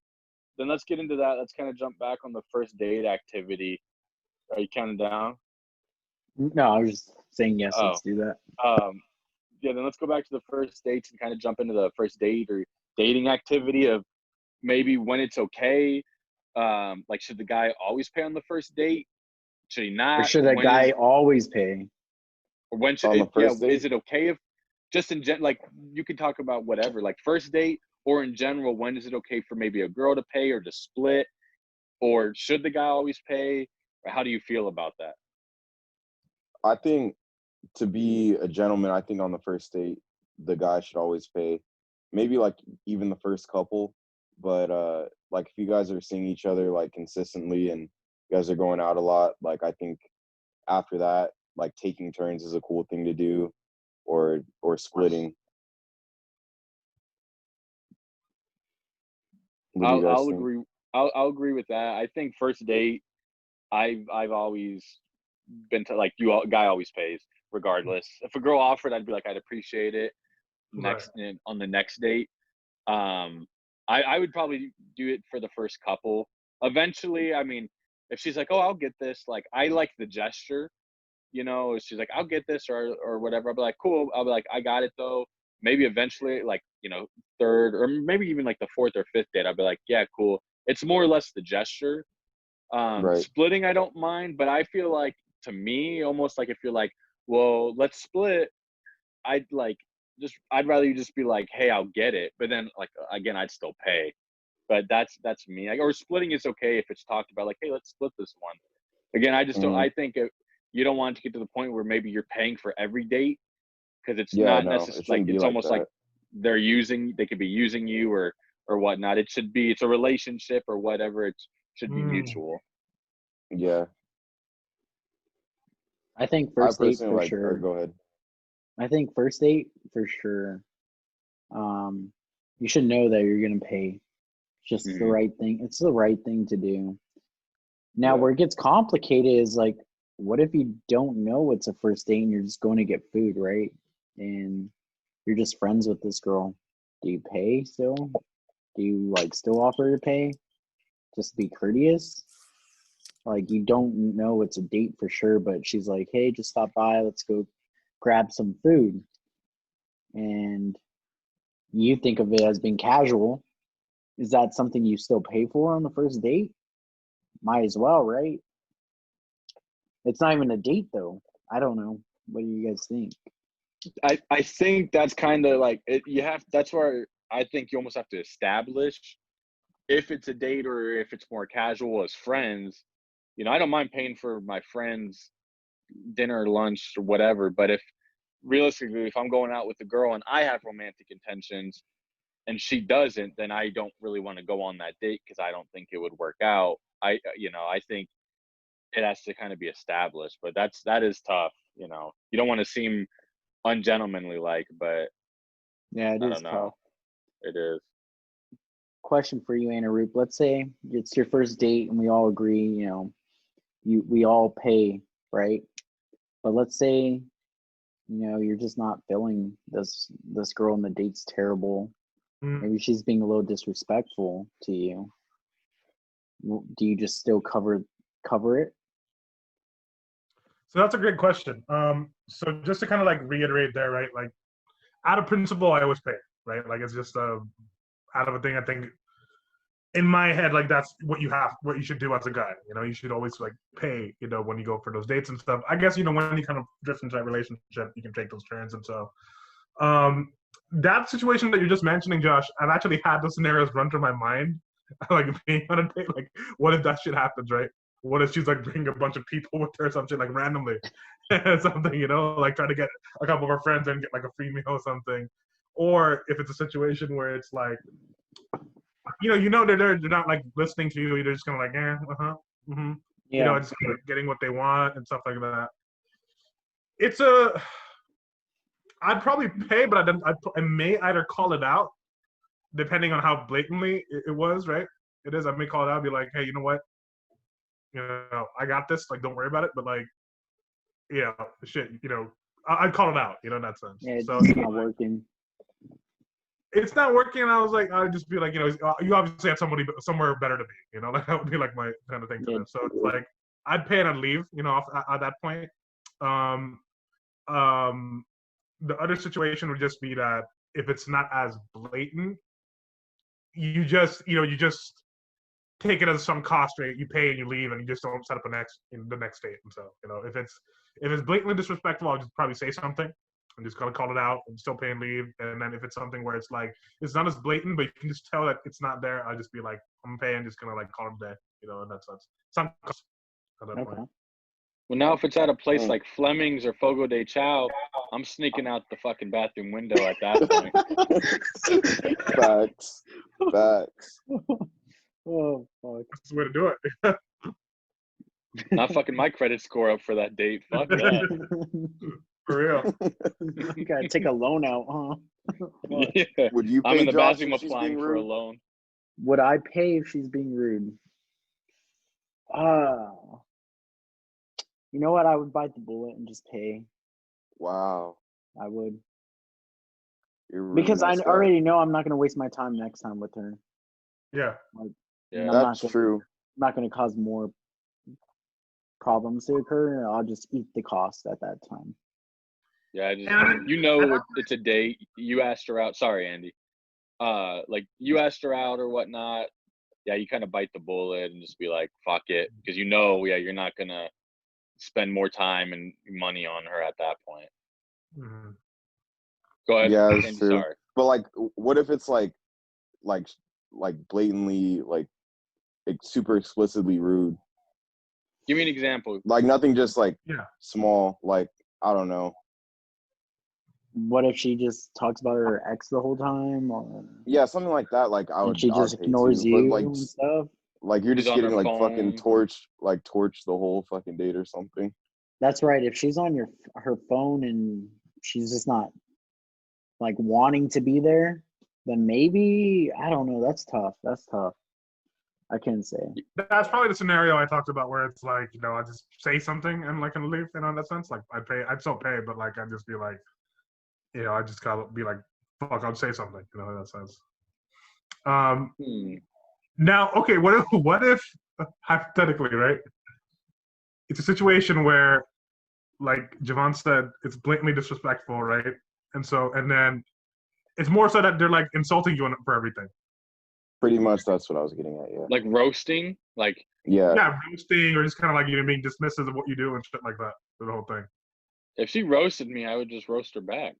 then let's get into that. Let's kind of jump back on the first date activity. Are you counting down? No, I was just saying yes. Oh. Let's do that. Yeah, then let's go back to the first dates and kind of jump into the first date or dating activity of maybe when it's okay. Like, should the guy always pay on the first date? Should he not? Or should that guy always pay? Or when should On the first date? Is it okay if just in like you can talk about whatever, like first date or in general, when is it okay for maybe a girl to pay or to split? Or should the guy always pay? Or how do you feel about that? I think to be a gentleman, I think on the first date, the guy should always pay. Maybe like even the first couple, but like if you guys are seeing each other like consistently and you guys are going out a lot, like I think after that, like taking turns is a cool thing to do, or splitting. What do you guys I'll think? agree. I'll agree with that. I think first date, I've always been to like guy always pays regardless. If a girl offered, I'd be like, I'd appreciate it. On the next date, I would probably do it for the first couple. Eventually, I mean, if she's like, oh, I'll get this, like I like the gesture, you know, she's like, I'll get this or whatever. I'll be like, cool. I'll be like, I got it though. Maybe eventually, like, you know, third or maybe even like the fourth or fifth date, I'll be like, yeah, cool. It's more or less the gesture. Right. Splitting, I don't mind, but I feel like to me, almost like if you're like, well, let's split, I'd rather you just be like, hey, I'll get it. But then like, again, I'd still pay. But that's me. Like, or splitting is okay if it's talked about like, hey, let's split this one. Again, I just don't, I think you don't want to get to the point where maybe you're paying for every date, because it's not necessarily like, it's almost like they could be using you or whatnot. It's a relationship or whatever. It should be mutual. Yeah. I think first date for like, sure. Go ahead. I think first date for sure. You should know that you're gonna pay. It's just the right thing. It's the right thing to do. Now, where it gets complicated is like, what if you don't know it's a first date and you're just going to get food, right? And you're just friends with this girl. Do you pay still? Do you like still offer to pay? Just be courteous? Like, you don't know it's a date for sure, but she's like, hey, just stop by. Let's go grab some food. And you think of it as being casual. Is that something you still pay for on the first date? Might as well, right? It's not even a date though. I don't know. What do you guys think? I think that's kind of like it, that's where I think you almost have to establish if it's a date or if it's more casual as friends. You know, I don't mind paying for my friends dinner, lunch, or whatever, but if realistically, if I'm going out with a girl and I have romantic intentions and she doesn't, then I don't really want to go on that date because I don't think it would work out. I think it has to kind of be established, but that is tough. You know, you don't want to seem ungentlemanly, like, but Yeah, it I is don't know. tough. It is. Question for you, Anna Roop. Let's say it's your first date and we all agree, you know, we all pay, right? But let's say you're just not feeling this girl and the date's terrible. Mm. Maybe she's being a little disrespectful to you. Do you just still cover it? So that's a great question. So just to kind of like reiterate there, right? Like, out of principle, I always pay, right? Like, it's just out of a thing. I think in my head, like, that's what you should do as a guy. You should always like pay. When you go for those dates and stuff. I guess when you kind of drift into that relationship, you can take those turns. And so, that situation that you're just mentioning, Josh, I've actually had those scenarios run through my mind. Like, being on a date, like, what if that shit happens, right? What if she's like bringing a bunch of people with her or something, like randomly, something, like trying to get a couple of her friends and get like a free meal or something, or if it's a situation where it's like, they're not like listening to you, they're just kind of like, mm-hmm, Yeah. just kind of getting what they want and stuff like that. I'd probably pay, but I may either call it out, depending on how blatantly it was, right? It is. I may call it out, be like, hey, you know what? I got this. Like, don't worry about it. But like, shit. I'd call it out. In that sense. Yeah, it's so not working. It's not working. And I was like, I'd just be like, you obviously have somewhere better to be. Like, that would be like my kind of thing for them. So it's like, I'd pay and I'd leave. At that point. The other situation would just be that if it's not as blatant, you just take it as some cost rate. You pay and you leave, and you just don't set up the next date. And so, if it's blatantly disrespectful, I'll just probably say something. I'm just gonna call it out and still pay and leave. And then if it's something where it's like it's not as blatant, but you can just tell that it's not there, I'll just be like, I'm paying, just gonna like call it a day. In that sense. Some cost at that point. Well, now if it's at a place like Fleming's or Fogo de Chao, I'm sneaking out the fucking bathroom window at that point. Facts. Oh, fuck. That's the way to do it. Not fucking my credit score up for that date. Fuck that. For real. You gotta take a loan out, huh? Yeah. Would you pay I'm in the Josh bathroom applying for a loan. Would I pay if she's being rude? You know what? I would bite the bullet and just pay. Wow. I would. Really because I already know I'm not going to waste my time next time with her. Yeah. That's true. I'm not going to cause more problems to occur. I'll just eat the cost at that time. Yeah, it's a date. You asked her out. Sorry, Andy. Like, you asked her out or whatnot. Yeah, you kind of bite the bullet and just be like, fuck it. Because you're not going to spend more time and money on her at that point. Mm-hmm. Go ahead. Yeah, Andy, that's true. sorry. But like, what if it's like blatantly, like super explicitly rude? Give me an example. Like, nothing just like small, like, I don't know. What if she just talks about her ex the whole time? Or something like that. Like, she just ignores you like, and stuff? Like, you're just getting like phone. fucking torched the whole fucking date or something. That's right. If she's on her phone and she's just not like wanting to be there, then maybe, I don't know. That's tough. I can't say. That's probably the scenario I talked about where it's like, I just say something and like, and leave, in that sense. Like, I'd still pay, but like, I'd just be like, I just gotta be like, fuck, I'll say something, in that sense. Now, okay, what if hypothetically, right? It's a situation where, like Javon said, it's blatantly disrespectful, right? And then it's more so that they're like insulting you for everything. Pretty much, that's what I was getting at. Yeah. Like roasting, like roasting, or just kind of like being dismissive of what you do and shit like that. The whole thing. If she roasted me, I would just roast her back.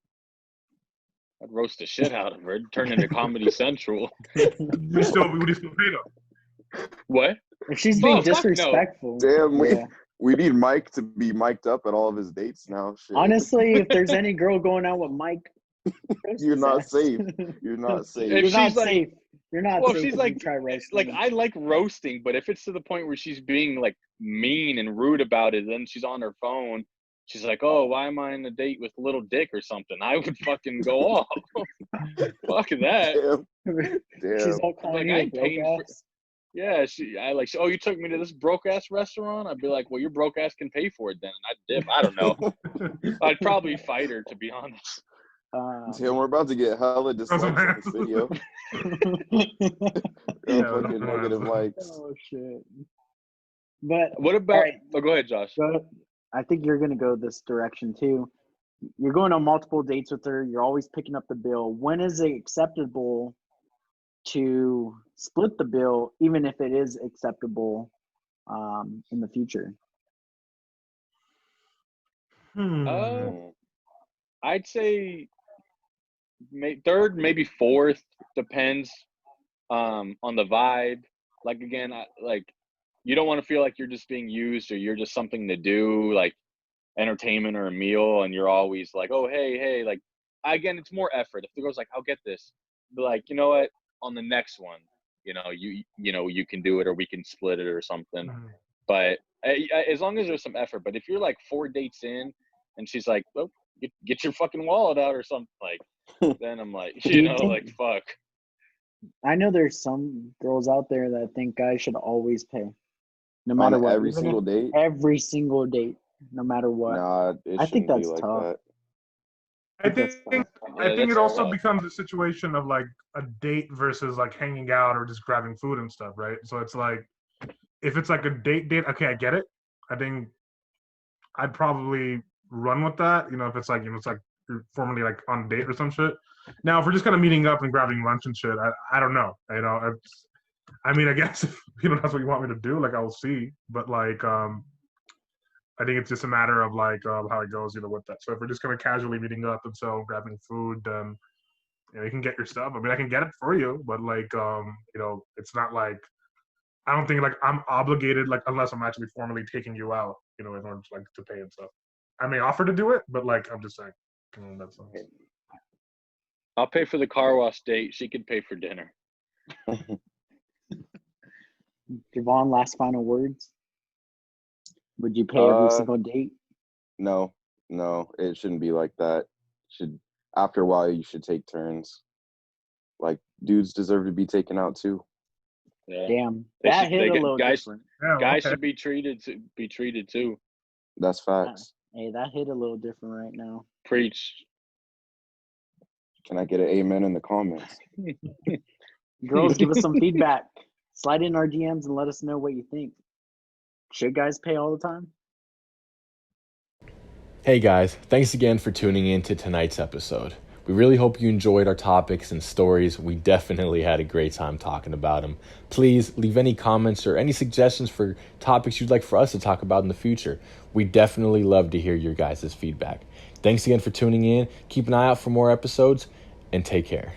I'd roast the shit out of her. Turn into Comedy Central. Would you still pay them? What? If she's being disrespectful. No. Damn, we need Mike to be mic'd up at all of his dates now. Shit. Honestly, if there's any girl going out with Mike, you're not safe. You're not safe. You're not safe. You're not safe. She's like, I like roasting, but if it's to the point where she's being like mean and rude about it, then she's on her phone. She's like, oh, why am I on a date with Little Dick or something? I would fucking go off. Fuck that. Damn. She's all calling you a broke ass. Yeah, oh, you took me to this broke ass restaurant? I'd be like, well, your broke ass can pay for it then. And I'd dip. I don't know. I'd probably fight her, to be honest. Damn, we're about to get hella dislikes on this video. Fucking negative likes. Oh shit. But what about? Right. Oh, go ahead, Josh. I think you're gonna go this direction too. You're going on multiple dates with her. You're always picking up the bill. When is it acceptable to split the bill, even if it is acceptable in the future? I'd say third, maybe fourth, depends on the vibe. Like, again, you don't want to feel like you're just being used or you're just something to do, like entertainment or a meal, and you're always like, oh, hey, like, again, it's more effort. If the girl's like, I'll get this, be like, you know what, on the next one, you know, you can do it, or we can split it or something. But as long as there's some effort. But if you're like 4 dates in and she's like, well, get your fucking wallet out or something, like, then I'm like, you know, like, fuck. I know there's some girls out there that think guys should always pay, no matter what. Every single date? Every single date, no matter what. Nah, I think that's like tough. that. I think it also becomes a situation of like a date versus like hanging out or just grabbing food and stuff, right? So it's like, if it's like a date, okay, I get it. I think I'd probably run with that. You know, if it's like, you know, it's like you're formally like on a date or some shit. Now, if we're just kind of meeting up and grabbing lunch and shit, I don't know. You know, I mean, I guess if, you know, that's what you want me to do, like, I will see. But like, I think it's just a matter of like how it goes, you know, with that. So if we're just kind of casually meeting up and so grabbing food, then you know, you can get your stuff. I mean, I can get it for you, but like, you know, it's not like, I don't think like I'm obligated, like, unless I'm actually formally taking you out, you know, in order to like to pay and stuff. I may offer to do it, but like, I'm just saying, that's okay. I'll pay for the car wash date. She can pay for dinner. Javon, last final words. Would you pay every single date? No, it shouldn't be like that. After a while, you should take turns. Like, dudes deserve to be taken out too. Yeah. Damn, that hit a little different. Guys should be treated too. That's facts. Hey, that hit a little different right now. Preach. Can I get an amen in the comments? Girls, give us some feedback. Slide in our DMs and let us know what you think. Should guys pay all the time? Hey guys, thanks again for tuning in to tonight's episode. We really hope you enjoyed our topics and stories. We definitely had a great time talking about them. Please leave any comments or any suggestions for topics you'd like for us to talk about in the future. We definitely love to hear your guys' feedback. Thanks again for tuning in. Keep an eye out for more episodes, and take care.